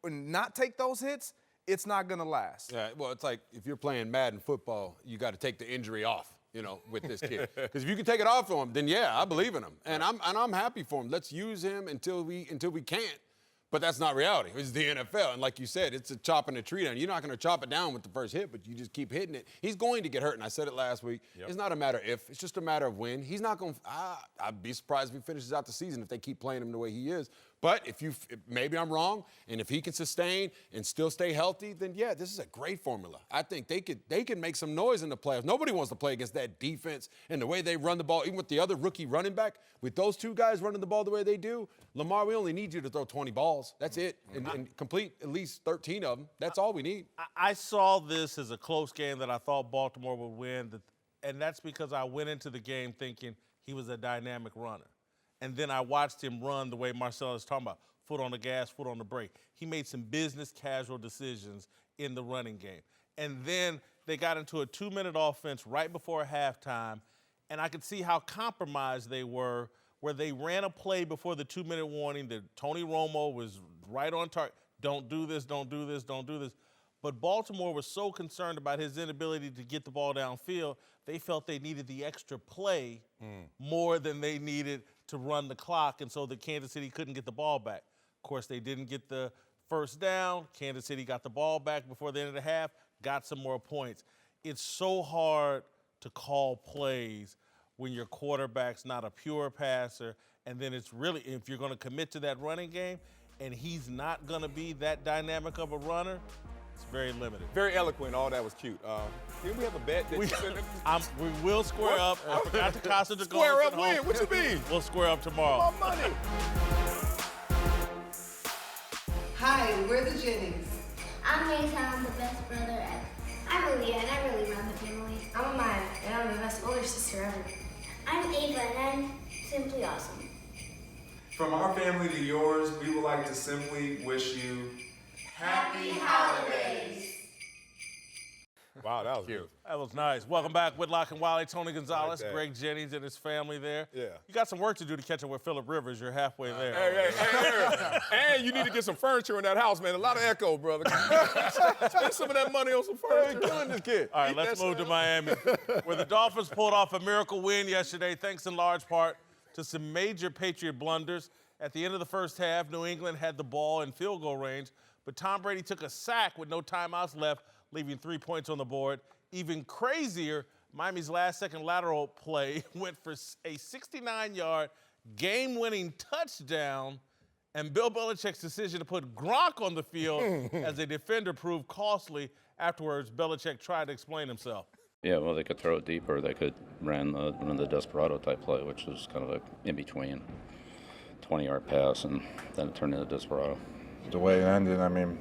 Speaker 6: or not take those hits, it's not going to last.
Speaker 7: Yeah, well, it's like if you're playing Madden football, you got to take the injury off. with this kid. Because if you can take it off of him, then yeah, I believe in him, and I'm happy for him. Let's use him until we can't. But that's not reality. It's the NFL. And like you said, it's a chopping a tree down. You're not going to chop it down with the first hit, but you just keep hitting it. He's going to get hurt. And I said it last week. Yep. It's not a matter if. It's just a matter of when. He's not going to – I'd be surprised if he finishes out the season if they keep playing him the way he is. But if maybe I'm wrong, and if he can sustain and still stay healthy, then yeah, this is a great formula. I think they could make some noise in the playoffs. Nobody wants to play against that defense and the way they run the ball, even with the other rookie running back. With those two guys running the ball the way they do, Lamar, we only need you to throw 20 balls. That's it, and complete at least 13 of them. That's all we need.
Speaker 1: I saw this as a close game that I thought Baltimore would win, and that's because I went into the game thinking he was a dynamic runner. And then I watched him run the way Marcellus is talking about, foot on the gas, foot on the brake. He made some business casual decisions in the running game. And then they got into a 2-minute offense right before halftime, and I could see how compromised they were, where they ran a play before the 2-minute warning that Tony Romo was right on target. Don't do this, don't do this, don't do this. But Baltimore was so concerned about his inability to get the ball downfield, they felt they needed the extra play more than they needed to run the clock, and so the Kansas City couldn't get the ball back. Of course, they didn't get the first down. Kansas City got the ball back before the end of the half, got some more points. It's so hard to call plays when your quarterback's not a pure passer, and then it's really, if you're going to commit to that running game, and he's not going to be that dynamic of a runner, it's very limited.
Speaker 2: Very eloquent. All that was cute. Didn't we have a bet that you said
Speaker 1: we will square up. I forgot to Casa to
Speaker 2: Square up when? What you mean?
Speaker 1: We'll square up tomorrow.
Speaker 2: My money.
Speaker 8: Hi, we're the Jennings.
Speaker 9: I'm Nathan, I'm the best brother ever. I'm Aaliyah, and I really love the family. I'm Amaya, and I'm the best older sister ever. I'm Ava, and I'm simply awesome.
Speaker 10: From our family to yours, we would like to simply wish you Happy Holidays.
Speaker 2: Wow, that was cute.
Speaker 1: That was nice. Welcome back, Whitlock and Wiley, Tony Gonzalez,
Speaker 2: Like that.
Speaker 1: Greg Jennings and his family there.
Speaker 2: Yeah.
Speaker 1: You got some work to do to catch up with Phillip Rivers. You're halfway there.
Speaker 2: Hey. And you need to get some furniture in that house, man. A lot of echo, brother. Spend some of that money on some furniture. Killing this kid.
Speaker 1: All right, let's move to Miami, where the Dolphins pulled off a miracle win yesterday, thanks in large part to some major Patriot blunders. At the end of the first half, New England had the ball in field goal range, but Tom Brady took a sack with no timeouts left, leaving 3 points on the board. Even crazier, Miami's last-second lateral play went for a 69-yard game-winning touchdown, and Bill Belichick's decision to put Gronk on the field as a defender proved costly. Afterwards, Belichick tried to explain himself.
Speaker 11: Yeah, well, they could throw it deeper. They could run the Desperado-type play, which was kind of a in-between 20-yard pass, and then it turned into Desperado.
Speaker 12: The way it ended, I mean,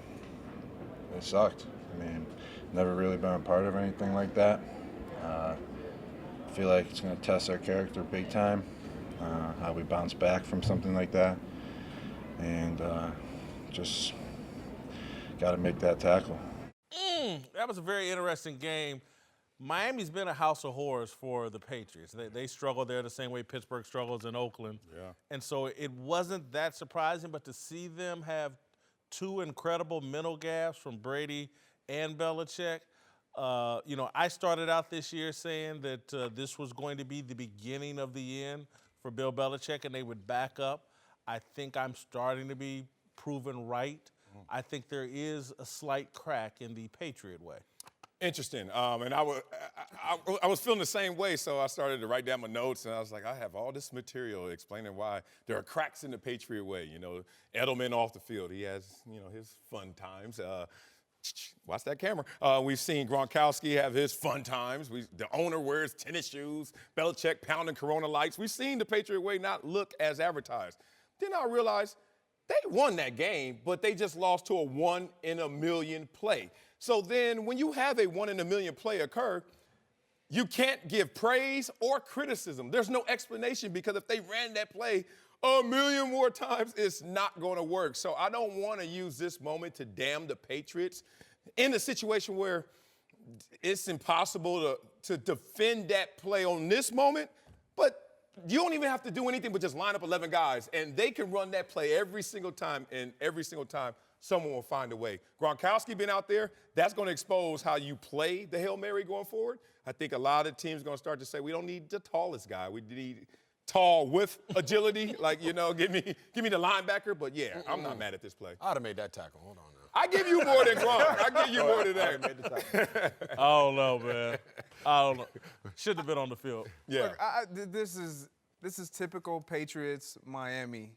Speaker 12: it sucked. I mean, never really been a part of anything like that. I feel like it's going to test our character big time, how we bounce back from something like that. And just got to make that tackle.
Speaker 1: That was a very interesting game. Miami's been a house of horrors for the Patriots. They struggle there the same way Pittsburgh struggles in Oakland. Yeah. And so it wasn't that surprising, but to see them have two incredible mental gaffes from Brady and Belichick. I started out this year saying that this was going to be the beginning of the end for Bill Belichick, and they would back up. I think I'm starting to be proven right. I think there is a slight crack in the Patriot way.
Speaker 2: Interesting. And I was feeling the same way, so I started to write down my notes, and I was like, I have all this material explaining why there are cracks in the Patriot way. Edelman off the field, he has, his fun times. Watch that camera. We've seen Gronkowski have his fun times. The owner wears tennis shoes. Belichick pounding Corona lights. We've seen the Patriot way not look as advertised. Then I realized they won that game, but they just lost to a 1 in a million play. So then when you have a 1 in a million play occur, you can't give praise or criticism. There's no explanation, because if they ran that play a million more times, it's not going to work. So I don't want to use this moment to damn the Patriots in a situation where it's impossible to defend that play on this moment. But you don't even have to do anything but just line up 11 guys, and they can run that play every single time, and every single time someone will find a way. Gronkowski been out there. That's going to expose how you play the Hail Mary going forward. I think a lot of teams are going to start to say, we don't need the tallest guy. We need tall with agility. Like, give me the linebacker. But, yeah, I'm not mad at this play.
Speaker 7: I'd have made that tackle. Hold on now.
Speaker 2: I give you more than Gronk. I give you more than that.
Speaker 1: I don't know, man. I don't know. Shouldn't have been on the field.
Speaker 2: Yeah.
Speaker 6: Look, this is typical Patriots Miami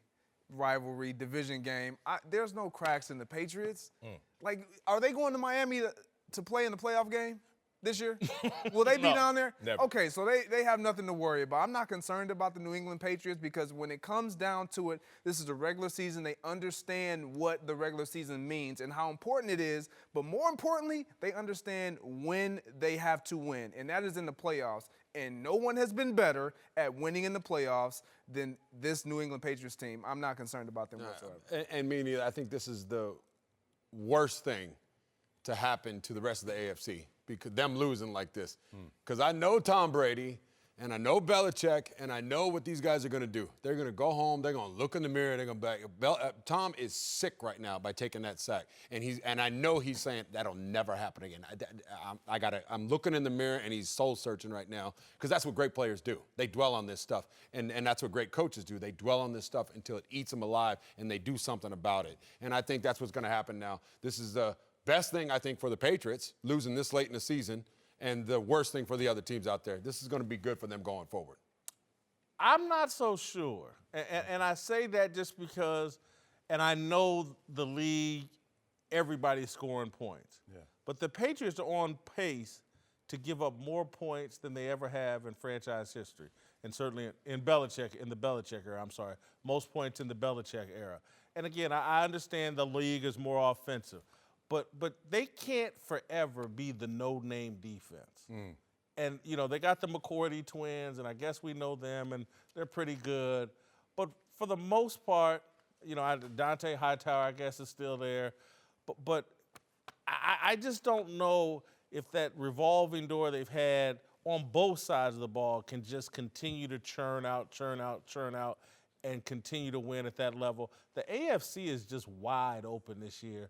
Speaker 6: rivalry division game. There's no cracks in the Patriots. Like, are they going to Miami to play in the playoff game this year? Will they be down there?
Speaker 2: Never.
Speaker 6: Okay, so they have nothing to worry about. I'm not concerned about the New England Patriots because when it comes down to it, this is the regular season. They understand what the regular season means and how important it is. But more importantly, they understand when they have to win, and that is in the playoffs. And no one has been better at winning in the playoffs than this New England Patriots team. I'm not concerned about them whatsoever.
Speaker 7: And me neither. I think this is the worst thing to happen to the rest of the AFC, because them losing like this. Because I know Tom Brady, and I know Belichick, and I know what these guys are going to do. They're going to go home. They're going to look in the mirror. They're going to be like, Tom is sick right now by taking that sack, and I know he's saying that'll never happen again. I'm looking in the mirror, and he's soul searching right now, because that's what great players do. They dwell on this stuff, and that's what great coaches do. They dwell on this stuff until it eats them alive, and they do something about it. And I think that's what's going to happen now. This is the best thing, I think, for the Patriots, losing this late in the season, and the worst thing for the other teams out there. This is going to be good for them going forward.
Speaker 1: I'm not so sure. And I say that just because, and I know the league, everybody's scoring points. Yeah. But the Patriots are on pace to give up more points than they ever have in franchise history. And certainly in the Belichick era, most points in the Belichick era. And again, I understand the league is more offensive. But they can't forever be the no-name defense. And, they got the McCourty twins, and I guess we know them, and they're pretty good. But for the most part, Dante Hightower, I guess, is still there. But I just don't know if that revolving door they've had on both sides of the ball can just continue to churn out, and continue to win at that level. The AFC is just wide open this year.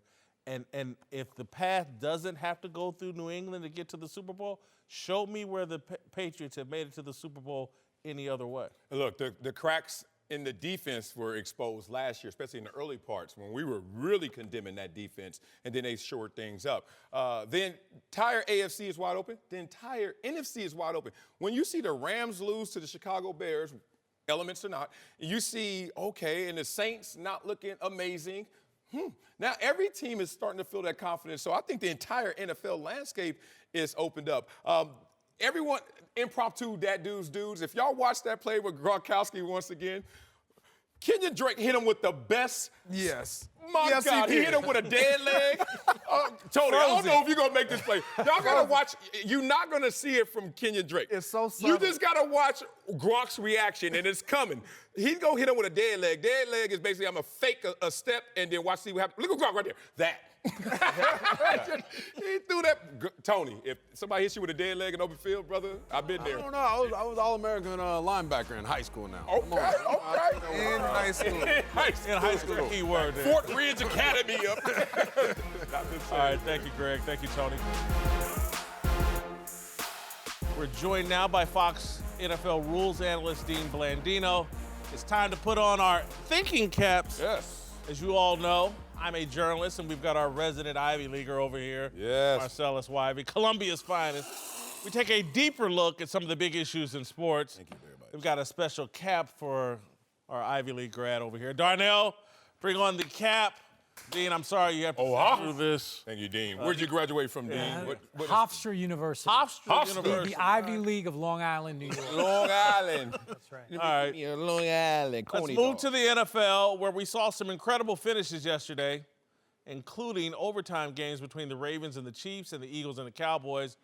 Speaker 1: And if the path doesn't have to go through New England to get to the Super Bowl, show me where the Patriots have made it to the Super Bowl any other way.
Speaker 2: Look, the cracks in the defense were exposed last year, especially in the early parts when we were really condemning that defense, and then they shored things up. The entire AFC is wide open. The entire NFC is wide open. When you see the Rams lose to the Chicago Bears, elements or not, you see, and the Saints not looking amazing. Now every team is starting to feel that confidence. So I think the entire NFL landscape is opened up. Everyone, impromptu dudes. If y'all watch that play with Gronkowski once again, Kenyon Drake hit him with the best.
Speaker 6: Yes.
Speaker 2: My God, he hit him with a dead leg. Tony, I don't know if you're going to make this play. Y'all got to watch. You're not going to see it from Kenyon Drake.
Speaker 6: It's so subtle.
Speaker 2: You just got to watch Gronk's reaction, and it's coming. He's going to hit him with a dead leg. Dead leg is basically I'm going to fake a step and then see what happens. Look at Gronk right there. That. He threw that. Tony, if somebody hits you with a dead leg in open field, brother, I've been there.
Speaker 7: I don't know. I was All-American linebacker in high school now.
Speaker 2: Okay.
Speaker 6: In high school.
Speaker 1: In high school, key word there.
Speaker 2: Fort Ridge Academy up.
Speaker 1: All right, thank you, Greg. Thank you, Tony. We're joined now by Fox NFL rules analyst Dean Blandino. It's time to put on our thinking caps.
Speaker 2: Yes.
Speaker 1: As you all know, I'm a journalist, and we've got our resident Ivy Leaguer over here, Marcellus Wiley, Columbia's finest. We take a deeper look at some of the big issues in sports.
Speaker 2: Thank you very much.
Speaker 1: We've got a special cap for our Ivy League grad over here. Darnell, bring on the cap. Dean, I'm sorry you have to sit through this.
Speaker 2: Thank you, Dean. Where'd you graduate from, Dean?
Speaker 13: Hofstra University.
Speaker 1: Hofstra University.
Speaker 13: The Ivy League of Long Island, New York.
Speaker 2: Long Island.
Speaker 13: That's right.
Speaker 1: All right.
Speaker 2: Long Island.
Speaker 1: Let's move to the NFL, where we saw some incredible finishes yesterday, including overtime games between the Ravens and the Chiefs and the Eagles and the Cowboys.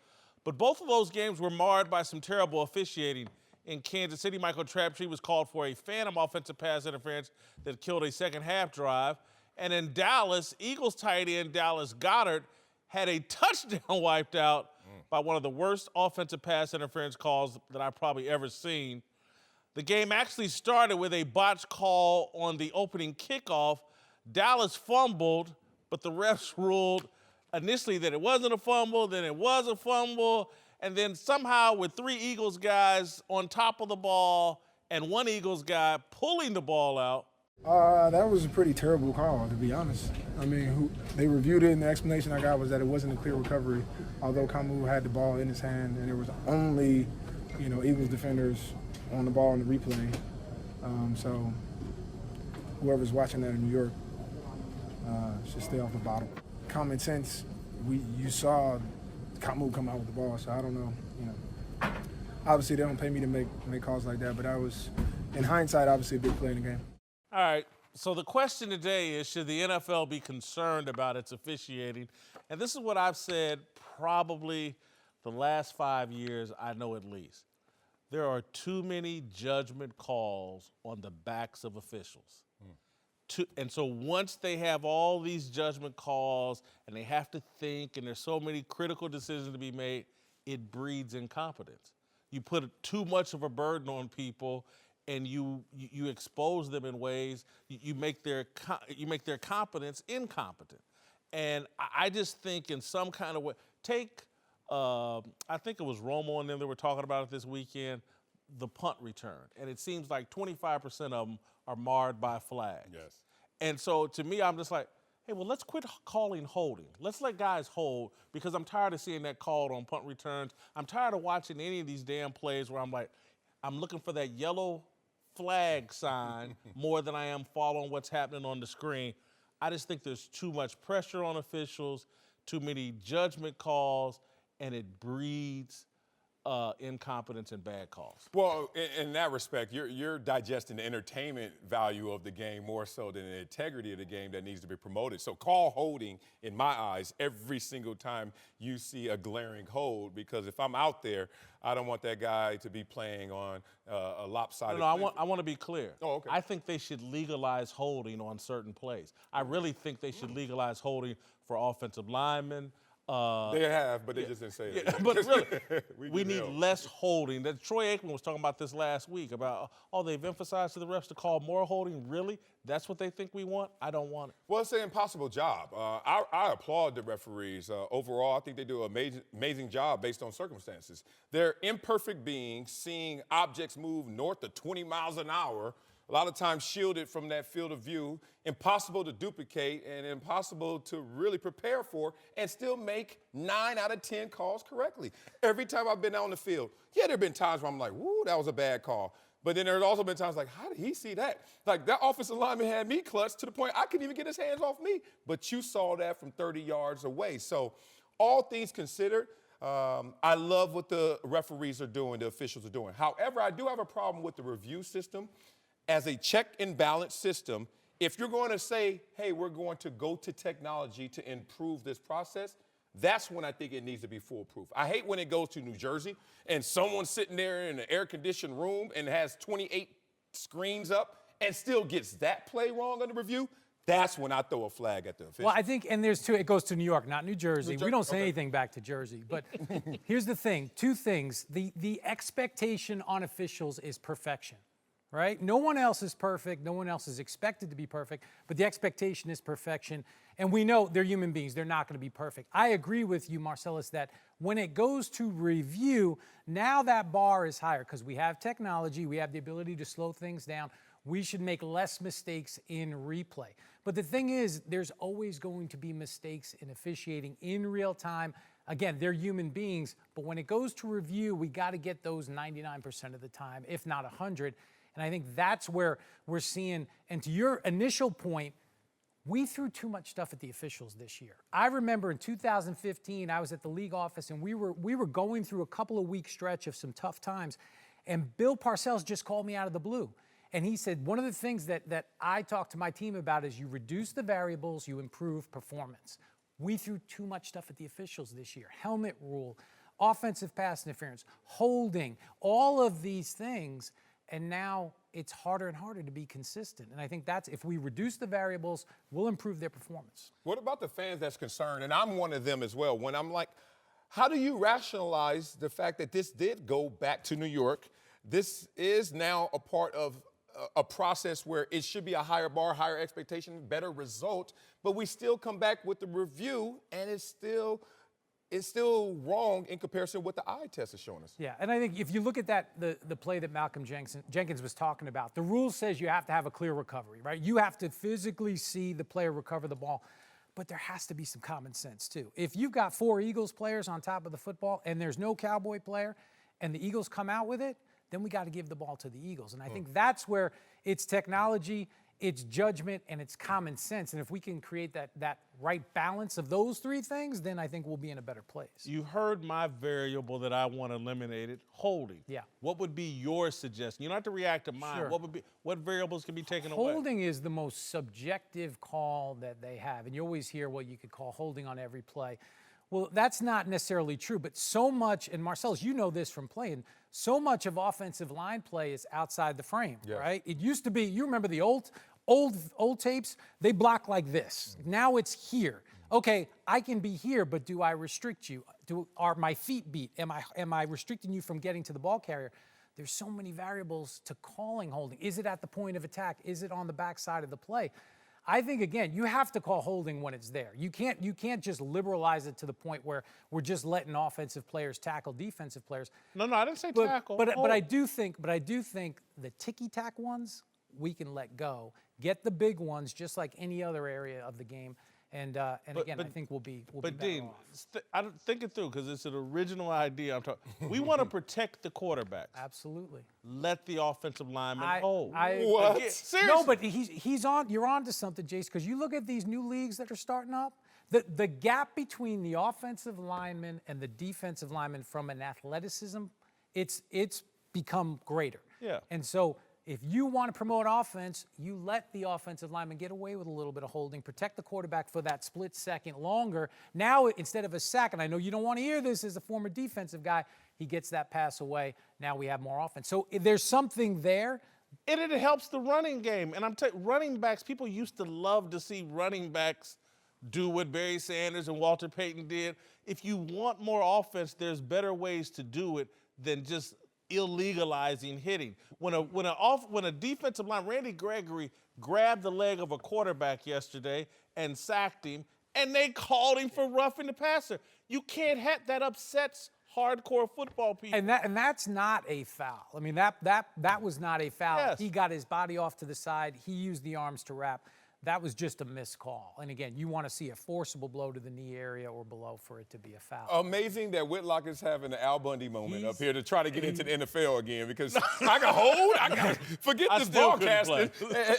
Speaker 1: But both of those games were marred by some terrible officiating. In Kansas City, Michael Crabtree was called for a phantom offensive pass interference that killed a second-half drive. And in Dallas, Eagles tight end Dallas Goedert had a touchdown wiped out by one of the worst offensive pass interference calls that I've probably ever seen. The game actually started with a botched call on the opening kickoff. Dallas fumbled, but the refs ruled initially that it wasn't a fumble, then it was a fumble, and then somehow with 3 Eagles guys on top of the ball and 1 Eagles guy pulling the ball out.
Speaker 14: That was a pretty terrible call, to be honest. I mean, they reviewed it, and the explanation I got was that it wasn't a clear recovery, although Kamu had the ball in his hand, and there was only, Eagles defenders on the ball in the replay. So whoever's watching that in New York should stay off the bottom. Common sense, you saw Kamu come out with the ball, so I don't know. Obviously, they don't pay me to make calls like that, but I was, in hindsight, obviously a big play in the game.
Speaker 1: All right, so the question today is, should the NFL be concerned about its officiating? And this is what I've said probably the last 5 years, I know at least. There are too many judgment calls on the backs of officials. And so once they have all these judgment calls and they have to think and there's so many critical decisions to be made, it breeds incompetence. You put too much of a burden on people and you expose them in ways, you make their competence incompetent. And I just think in some kind of way, I think it was Romo and them that were talking about it this weekend, the punt return. And it seems like 25% of them are marred by flags.
Speaker 2: Yes.
Speaker 1: And so to me, I'm just like, hey, well, let's quit calling holding. Let's let guys hold, because I'm tired of seeing that called on punt returns. I'm tired of watching any of these damn plays where I'm like, I'm looking for that yellow flag sign more than I am following what's happening on the screen. I just think there's too much pressure on officials, too many judgment calls, and it breeds incompetence and bad calls.
Speaker 2: Well, in that respect, you're digesting the entertainment value of the game more so than the integrity of the game that needs to be promoted. So call holding, in my eyes, every single time you see a glaring hold, because if I'm out there, I don't want that guy to be playing on a lopsided.
Speaker 1: No, I want to be clear.
Speaker 2: Oh, okay.
Speaker 1: I think they should legalize holding on certain plays. I really think they should legalize holding for offensive linemen.
Speaker 2: They have, but they just didn't say it.
Speaker 1: Yeah, but really, we need less holding. That Troy Aikman was talking about this last week about, they've emphasized to the refs to call more holding. Really? That's what they think we want? I don't want it.
Speaker 2: Well, it's an impossible job. I applaud the referees. Overall, I think they do an amazing job based on circumstances. They're imperfect beings seeing objects move north of 20 miles an hour, a lot of times shielded from that field of view, impossible to duplicate and impossible to really prepare for, and still make 9 out of 10 calls correctly. Every time I've been out on the field, there have been times where I'm like, woo, that was a bad call. But then there's also been times like, how did he see that? Like, that offensive lineman had me clutched to the point I couldn't even get his hands off me. But you saw that from 30 yards away. So all things considered, I love what the referees are doing, the officials are doing. However, I do have a problem with the review system. As a check and balance system, if you're going to say, hey, we're going to go to technology to improve this process, that's when I think it needs to be foolproof. I hate when it goes to New Jersey and someone's sitting there in an air-conditioned room and has 28 screens up and still gets that play wrong on the review. That's when I throw a flag at the official.
Speaker 13: Well, I think, and there's 2, it goes to New York, not New Jersey. We don't say anything back to Jersey. But here's the thing, 2 things. The expectation on officials is perfection. Right? No one else is perfect. No one else is expected to be perfect, but the expectation is perfection. And we know they're human beings. They're not going to be perfect. I agree with you, Marcellus, that when it goes to review, now that bar is higher because we have technology. We have the ability to slow things down. We should make less mistakes in replay. But the thing is, there's always going to be mistakes in officiating in real time. Again, they're human beings, but when it goes to review, we got to get those 99% of the time, if not 100%. And I think that's where we're seeing, and to your initial point, we threw too much stuff at the officials this year. I remember in 2015, I was at the league office, and we were going through a couple of week stretch of some tough times, and Bill Parcells just called me out of the blue. And he said, one of the things that I talked to my team about is you reduce the variables, you improve performance. We threw too much stuff at the officials this year. Helmet rule, offensive pass interference, holding, all of these things. And now it's harder and harder to be consistent. And I think that's, if we reduce the variables, we'll improve their performance.
Speaker 2: What about the fans that's concerned? And I'm one of them as well. When I'm like, how do you rationalize the fact that this did go back to New York? This is now a part of a process where it should be a higher bar, higher expectation, better result, but we still come back with the review, and it's still wrong in comparison to what the eye test is showing us.
Speaker 13: Yeah, and I think if you look at that, the play that Malcolm Jenkins was talking about, the rule says you have to have a clear recovery, right? You have to physically see the player recover the ball, but there has to be some common sense too. If you've got 4 Eagles players on top of the football and there's no Cowboy player and the Eagles come out with it, then we got to give the ball to the Eagles. And I think that's where it's technology, it's judgment, and it's common sense. And if we can create that right balance of those 3 things, then I think we'll be in a better place.
Speaker 1: You heard my variable that I want eliminated, holding.
Speaker 13: Yeah.
Speaker 1: What would be your suggestion? You don't have to react to mine.
Speaker 13: Sure.
Speaker 1: What variables can be taken away?
Speaker 13: Holding is the most subjective call that they have. And you always hear what you could call holding on every play. Well, that's not necessarily true, but so much, and Marcellus, you know this from playing, so much of offensive line play is outside the frame, right? It used to be, you remember the old tapes, they block like this. Now it's here. Okay, I can be here, but do I restrict you? Are my feet beat? Am I restricting you from getting to the ball carrier? There's so many variables to calling holding. Is it at the point of attack? Is it on the backside of the play? I think, again, you have to call holding when it's there. You can't just liberalize it to the point where we're just letting offensive players tackle defensive players.
Speaker 1: No, I didn't say tackle.
Speaker 13: But I do think the ticky-tack ones we can let go. Get the big ones just like any other area of the game. And again, I think we'll be better
Speaker 1: Dean,
Speaker 13: off.
Speaker 1: I don't think it through because it's an original idea. We want to protect the quarterbacks.
Speaker 13: Absolutely.
Speaker 1: Let the offensive lineman hold.
Speaker 2: What?
Speaker 1: Again, seriously.
Speaker 13: No, but he's on. You're on to something, Jace, because you look at these new leagues that are starting up. The gap between the offensive lineman and the defensive lineman from an athleticism, it's become greater.
Speaker 1: Yeah.
Speaker 13: And so if you want to promote offense, you let the offensive lineman get away with a little bit of holding, protect the quarterback for that split second longer. Now, instead of a sack, and I know you don't want to hear this as a former defensive guy, he gets that pass away. Now we have more offense. So there's something there.
Speaker 1: And it helps the running game. And I'm telling you, running backs, people used to love to see running backs do what Barry Sanders and Walter Payton did. If you want more offense, there's better ways to do it than just illegalizing hitting. When a defensive line, Randy Gregory grabbed the leg of a quarterback yesterday and sacked him, and they called him for roughing the passer. You can't have that. Upsets hardcore football people.
Speaker 13: And that's not a foul. I mean, that was not a foul.
Speaker 1: Yes.
Speaker 13: He got his body off to the side. He used the arms to wrap. That was just a missed call. And again, you want to see a forcible blow to the knee area or below for it to be a foul.
Speaker 2: Amazing that Whitlock is having the Al Bundy moment up here to try to get into the NFL again because I got hold. Forget this broadcasting.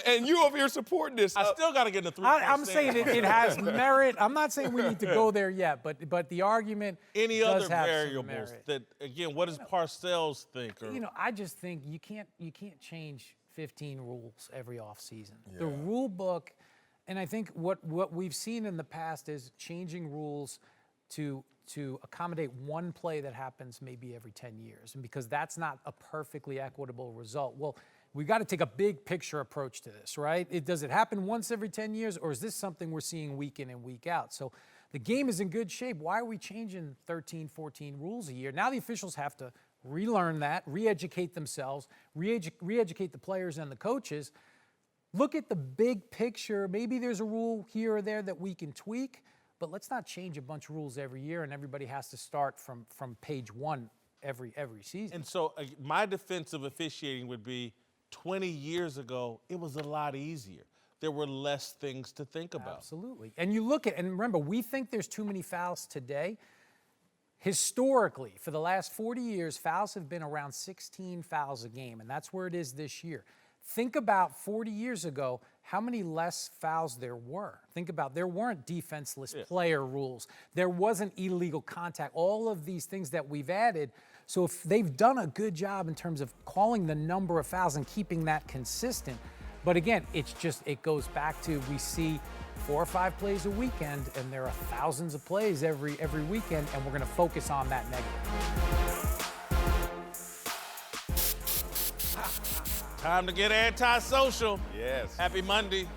Speaker 2: And you over here supporting this.
Speaker 1: I still got to get in the 3
Speaker 13: I'm saying it has merit. I'm not saying we need to go there yet, but the argument
Speaker 1: Any
Speaker 13: does
Speaker 1: other
Speaker 13: have
Speaker 1: variables
Speaker 13: some merit.
Speaker 1: that, again, what does Parcells think? Or,
Speaker 13: I just think you can't change 15 rules every offseason. Yeah. The rule book, and I think what we've seen in the past is changing rules to accommodate one play that happens maybe every 10 years. And because that's not a perfectly equitable result. Well, we've got to take a big picture approach to this, right? Does it happen once every 10 years, or is this something we're seeing week in and week out? So the game is in good shape. Why are we changing 13, 14 rules a year? Now the officials have to relearn that, re-educate themselves, re-educate the players and the coaches. Look at the big picture. Maybe there's a rule here or there that we can tweak, but let's not change a bunch of rules every year and everybody has to start from page one every season.
Speaker 1: And so my defense of officiating would be 20 years ago, it was a lot easier. There were less things to think about.
Speaker 13: Absolutely. And you look at, and remember, we think there's too many fouls today. Historically, for the last 40 years, fouls have been around 16 fouls a game, and that's where it is this year. Think about 40 years ago, how many less fouls there were. Think about, there weren't defenseless player rules. There wasn't illegal contact, all of these things that we've added. So if they've done a good job in terms of calling the number of fouls and keeping that consistent. But again, it goes back to, we see 4 or 5 plays a weekend, and there are thousands of plays every weekend, and we're going to focus on that negative.
Speaker 1: Time to get antisocial.
Speaker 2: Yes.
Speaker 1: Happy Monday.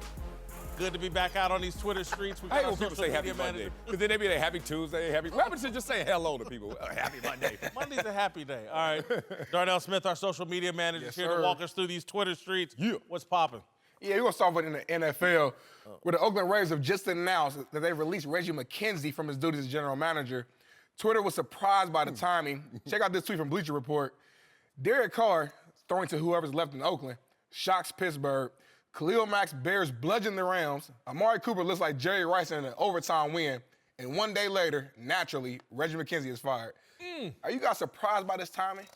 Speaker 1: Good to be back out on these Twitter streets. We
Speaker 2: I hate
Speaker 1: got
Speaker 2: when people say Happy Monday. Because then they be like, Happy Tuesday, Happy. What happens to just saying hello to people? Happy Monday.
Speaker 1: Monday's a happy day. All right. Darnell Smith, our social media manager, is here to walk us through these Twitter streets.
Speaker 2: Yeah.
Speaker 1: What's popping?
Speaker 14: Yeah, we're going to start with in the NFL, where the Oakland Raiders have just announced that they released Reggie McKenzie from his duties as general manager. Twitter was surprised by the timing. Check out this tweet from Bleacher Report. Derek Carr, throwing to whoever's left in Oakland, shocks Pittsburgh. Khalil Mack's Bears bludgeon the Rams. Amari Cooper looks like Jerry Rice in an overtime win. And one day later, naturally, Reggie McKenzie is fired. Are you guys surprised by this timing?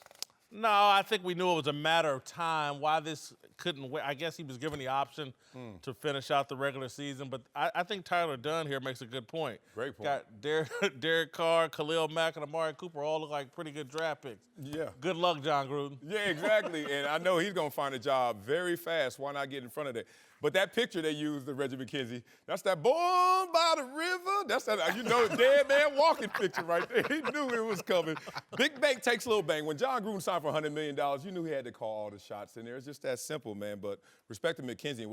Speaker 1: No, I think we knew it was a matter of time. Why this couldn't wait? I guess he was given the option to finish out the regular season. But I think Tyler Dunn here makes a good point.
Speaker 2: Great point.
Speaker 1: Got Derek Carr, Khalil Mack, and Amari Cooper all look like pretty good draft picks.
Speaker 2: Yeah.
Speaker 1: Good luck, John Gruden.
Speaker 2: Yeah, exactly. And I know he's going to find a job very fast. Why not get in front of that? But that picture they used of Reggie McKenzie, that's that born by the river. That's that, dead man walking picture right there. He knew it was coming. Big bank takes little bank. When John Gruden signed for $100 million, you knew he had to call all the shots in there. It's just that simple, man. But respect to McKenzie and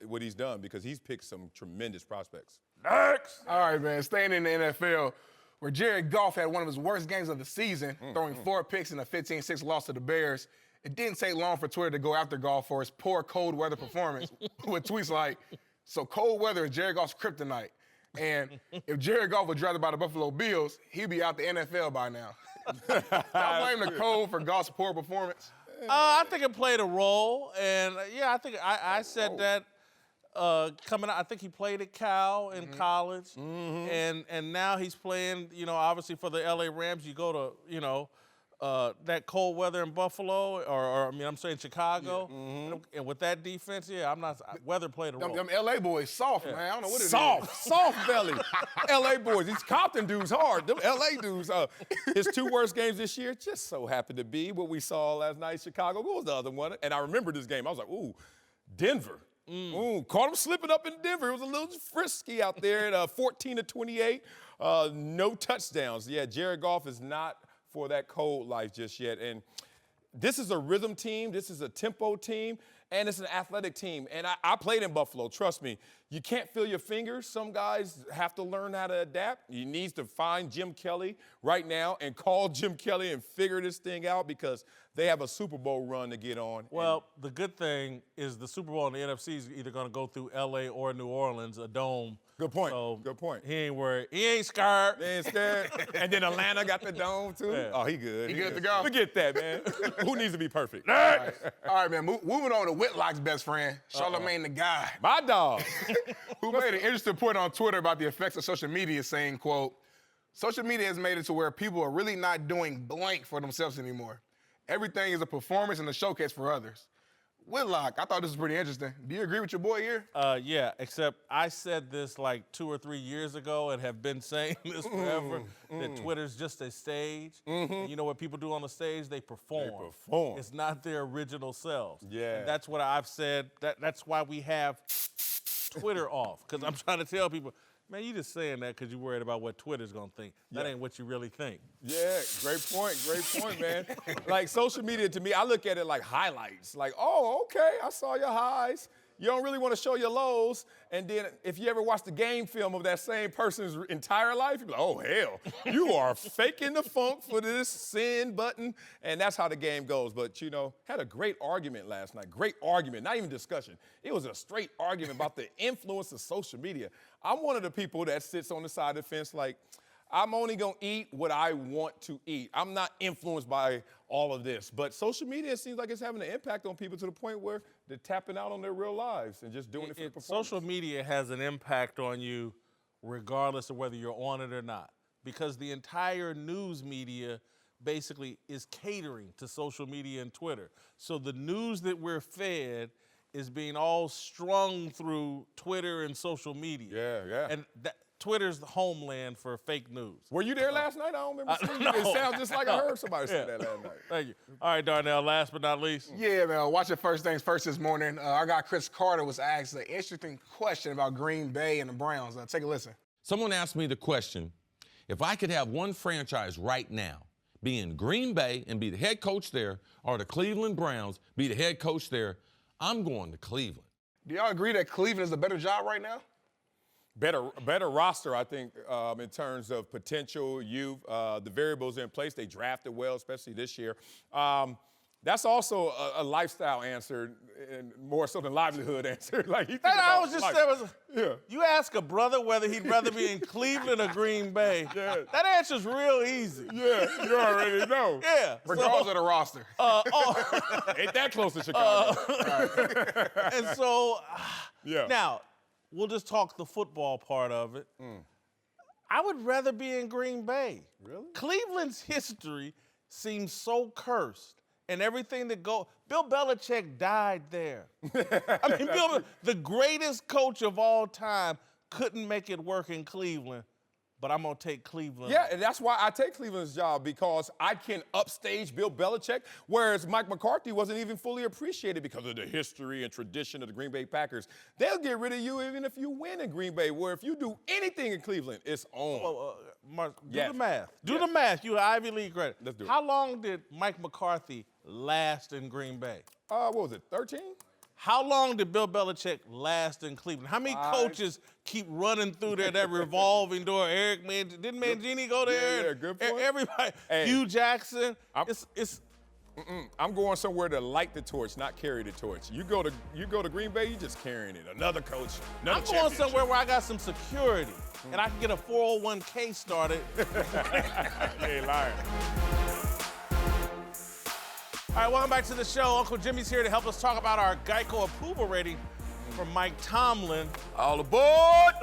Speaker 2: what he's done, because he's picked some tremendous prospects. Next!
Speaker 14: All right, man. Staying in the NFL, where Jared Goff had one of his worst games of the season, throwing 4 picks in a 15-6 loss to the Bears. It didn't take long for Twitter to go after Goff for his poor cold weather performance with tweets like, so cold weather is Jared Goff's kryptonite. And if Jared Goff was drafted by the Buffalo Bills, he'd be out the NFL by now. Y'all blame the cold for Goff's poor performance?
Speaker 1: I think it played a role. And, yeah, I think I said that coming out. I think he played at Cal in college. And now he's playing, obviously for the L.A. Rams. You go to, that cold weather in Buffalo, I'm saying Chicago, and with that defense, weather played a role.
Speaker 14: Them L.A. boys soft, man. I don't know what it is.
Speaker 2: Soft belly. L.A. boys. These Compton dudes hard. Them L.A. dudes. His 2 worst games this year just so happened to be what we saw last night in Chicago. What was the other one? And I remember this game. I was like, ooh, Denver. Caught him slipping up in Denver. It was a little frisky out there at 14-28. No touchdowns. Yeah, Jared Goff is not for that cold life just yet. And this is a rhythm team. This is a tempo team. And it's an athletic team. And I played in Buffalo. Trust me. You can't feel your fingers. Some guys have to learn how to adapt. You need to find Jim Kelly right now and call Jim Kelly and figure this thing out, because they have a Super Bowl run to get on.
Speaker 1: Well, the good thing is the Super Bowl in the NFC is either going to go through L.A. or New Orleans, a dome.
Speaker 2: Good point.
Speaker 1: So
Speaker 2: Good point.
Speaker 1: He ain't worried. He ain't scared.
Speaker 2: They ain't scared. And then Atlanta got the dome, too.
Speaker 1: Yeah.
Speaker 2: Oh, he good.
Speaker 14: He good to go.
Speaker 2: Forget that, man. Who needs to be perfect?
Speaker 14: All right, man. Moving on to Whitlock's best friend, Charlamagne the Guy.
Speaker 2: My dog.
Speaker 14: Who made an interesting point on Twitter about the effects of social media, saying, quote, social media has made it to where people are really not doing blank for themselves anymore. Everything is a performance and a showcase for others. Whitlock, I thought this was pretty interesting. Do you agree with your boy here?
Speaker 1: Yeah, except I said this like 2 or 3 years ago and have been saying this forever, that Twitter's just a stage. And you know what people do on the stage? They perform.
Speaker 2: They perform.
Speaker 1: It's not their original selves.
Speaker 2: Yeah.
Speaker 1: And that's what I've said. That's why we have Twitter off, because I'm trying to tell people, man, you just saying that because you're worried about what Twitter's going to think. That ain't what you really think.
Speaker 2: Yeah, great point, man. Like, social media, to me, I look at it like highlights. Like, oh, okay, I saw your highs. You don't really want to show your lows. And then if you ever watch the game film of that same person's entire life, you're like, oh, hell, you are faking the funk for this send button. And that's how the game goes. But, had a great argument last night. Great argument, not even discussion. It was a straight argument about the influence of social media. I'm one of the people that sits on the side of the fence like, I'm only going to eat what I want to eat. I'm not influenced by all of this. But social media seems like it's having an impact on people to the point where they're tapping out on their real lives and just doing it for the performance.
Speaker 1: Social media has an impact on you regardless of whether you're on it or not, because the entire news media basically is catering to social media and Twitter. So the news that we're fed is being all strung through Twitter and social media.
Speaker 2: Yeah.
Speaker 1: And Twitter's the homeland for fake news.
Speaker 2: Were you there last night? I don't remember seeing you. It sounds just like I heard somebody say that last night.
Speaker 1: Thank you. All right, Darnell, last but not least.
Speaker 14: Yeah, man. Watching First Things First this morning, our guy Chris Carter was asked an interesting question about Green Bay and the Browns. Take a listen.
Speaker 15: Someone asked me the question, if I could have one franchise right now, be in Green Bay and be the head coach there, or the Cleveland Browns, be the head coach there, I'm going to Cleveland.
Speaker 16: Do y'all agree that Cleveland is a better job right now?
Speaker 2: Better roster, I think, in terms of potential youth, the variables in place. They drafted well, especially this year. That's also a lifestyle answer, and more so than livelihood answer. Like
Speaker 1: I was just saying, you ask a brother whether he'd rather be in Cleveland or Green Bay. That answer's real easy.
Speaker 2: Yeah, you already know.
Speaker 1: Yeah.
Speaker 16: Regardless of the roster.
Speaker 2: Ain't that close to Chicago.
Speaker 1: And so,
Speaker 2: Yeah.
Speaker 1: now, we'll just talk the football part of it. I would rather be in Green Bay.
Speaker 2: Really?
Speaker 1: Cleveland's history seems so cursed. And everything that Bill Belichick died there. I mean, the greatest coach of all time, couldn't make it work in Cleveland, but I'm going to take Cleveland.
Speaker 2: Yeah, and that's why I take Cleveland's job, because I can upstage Bill Belichick, whereas Mike McCarthy wasn't even fully appreciated because of the history and tradition of the Green Bay Packers. They'll get rid of you even if you win in Green Bay, where if you do anything in Cleveland, it's on.
Speaker 1: Mark, do
Speaker 2: Yes.
Speaker 1: the math. Do
Speaker 2: Yes.
Speaker 1: the math. You Ivy League credit.
Speaker 2: Let's do it.
Speaker 1: How long did Mike McCarthy last in Green Bay?
Speaker 2: What was it, 13?
Speaker 1: How long did Bill Belichick last in Cleveland? How many coaches keep running through there, that revolving door? Didn't Mangini go there?
Speaker 2: Yeah, good point.
Speaker 1: Everybody.
Speaker 2: Hey.
Speaker 1: Hugh Jackson.
Speaker 2: I'm going somewhere to light the torch, not carry the torch. You go to Green Bay, you just carrying it. Another coach, another
Speaker 1: I'm going somewhere where I got some security and I can get a 401k started.
Speaker 2: Hey, lying.
Speaker 1: All right, welcome back to the show. Uncle Jimmy's here to help us talk about our Geico approval rating from Mike Tomlin.
Speaker 16: All aboard!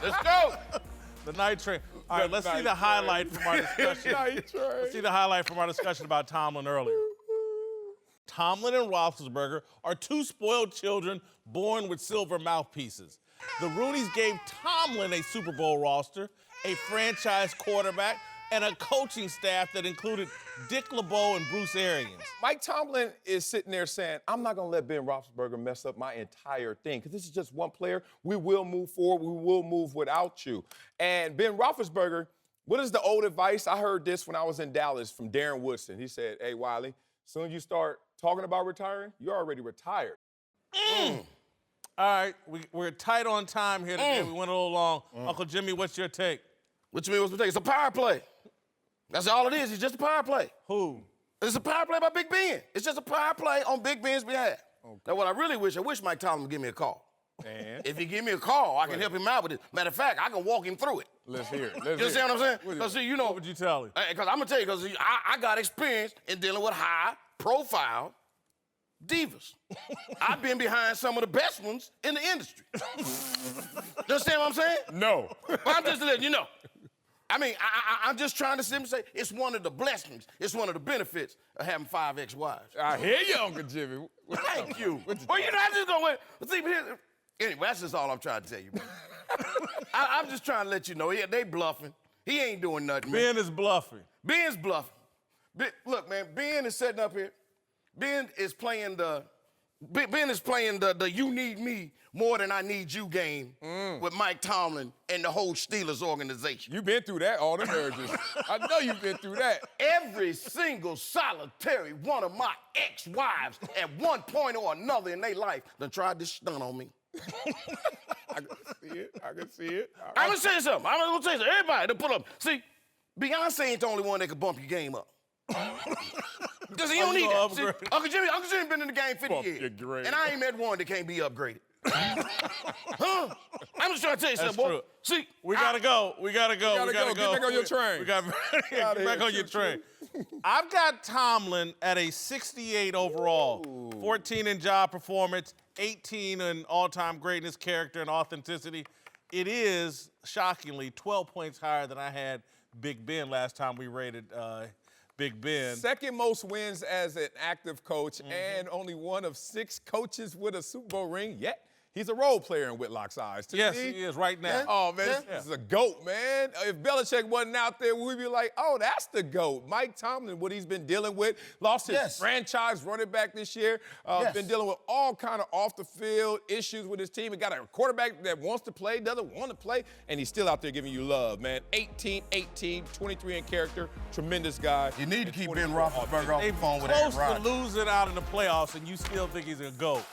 Speaker 16: Let's go!
Speaker 1: The night train. All right, let's see the highlight from our discussion. Let's see the highlight from our discussion about Tomlin earlier. Tomlin and Roethlisberger are two spoiled children born with silver mouthpieces. The Rooneys gave Tomlin a Super Bowl roster, a franchise quarterback, and a coaching staff that included Dick LeBeau and Bruce Arians.
Speaker 2: Mike Tomlin is sitting there saying, I'm not going to let Ben Roethlisberger mess up my entire thing, because this is just one player. We will move forward. We will move without you. And Ben Roethlisberger, what is the old advice? I heard this when I was in Dallas from Darren Woodson. He said, hey, Wiley, as soon as you start talking about retiring, you're already retired.
Speaker 1: All right, we're tight on time here today. We went a little long. Uncle Jimmy, what's your take?
Speaker 16: What you mean, what's my take? It's a power play. That's all it is. It's just a power play.
Speaker 1: Who?
Speaker 16: It's a power play by Big Ben. It's just a power play on Big Ben's behalf. Okay. Now, what I wish Mike Tomlin would give me a call.
Speaker 2: And?
Speaker 16: If he give me a call, I can help him out with it. Matter of fact, I can walk him through it.
Speaker 2: Let's hear it.
Speaker 16: You understand what I'm saying? Because, see,
Speaker 1: What would you tell him?
Speaker 16: Because I'm going to tell you, because I got experience in dealing with high-profile divas. I've been behind some of the best ones in the industry. You understand what I'm saying?
Speaker 2: No.
Speaker 16: Well, I'm just letting you know. I mean, I'm just trying to simply say it's one of the blessings, it's one of the benefits of having 5 ex-wives.
Speaker 2: I hear you, Uncle Jimmy.
Speaker 16: Thank you. Well, you know, I just go with. See, anyway, that's just all I'm trying to tell you. I'm just trying to let you know. Yeah, they bluffing. He ain't doing nothing.
Speaker 1: Ben is bluffing.
Speaker 16: Ben's bluffing. Look, man, Ben is sitting up here. Ben is playing the you need me more than I need you game with Mike Tomlin and the whole Steelers organization.
Speaker 2: You've been through that, all the marriages. I know you've been through that.
Speaker 16: Every single solitary one of my ex-wives at one point or another in their life done tried this stunt on me.
Speaker 2: I can see it.
Speaker 16: I'm gonna say something. Everybody to pull up. See, Beyonce ain't the only one that can bump your game up. Because he don't need that. See, Uncle Jimmy been in the game 50 years. And I ain't met one that can't be upgraded. Huh? I'm just trying to tell you
Speaker 1: That's
Speaker 16: something, boy.
Speaker 1: true.
Speaker 16: See,
Speaker 1: We gotta go. Get
Speaker 2: back on your train.
Speaker 1: Get back on your train. I've got Tomlin at a 68 overall. 14 in job performance, 18 in all-time greatness, character, and authenticity. It is, shockingly, 12 points higher than I had Big Ben last time we rated Big Ben.
Speaker 2: Second most wins as an active coach and only one of 6 coaches with a Super Bowl ring yet. He's a role player in Whitlock's eyes. To
Speaker 1: Yes,
Speaker 2: me,
Speaker 1: he is right now.
Speaker 2: Oh, man, this is a GOAT, man. If Belichick wasn't out there, we'd be like, oh, that's the GOAT. Mike Tomlin, what he's been dealing with, lost his franchise running back this year, been dealing with all kind of off-the-field issues with his team. He got a quarterback that wants to play, doesn't want to play, and he's still out there giving you love, man. 18, 23 in character, tremendous guy.
Speaker 16: You need to keep Ben Roethlisberger off the phone with
Speaker 1: They're
Speaker 16: Aaron
Speaker 1: close
Speaker 16: Rodgers.
Speaker 1: to losing out in the playoffs, and you still think he's a GOAT.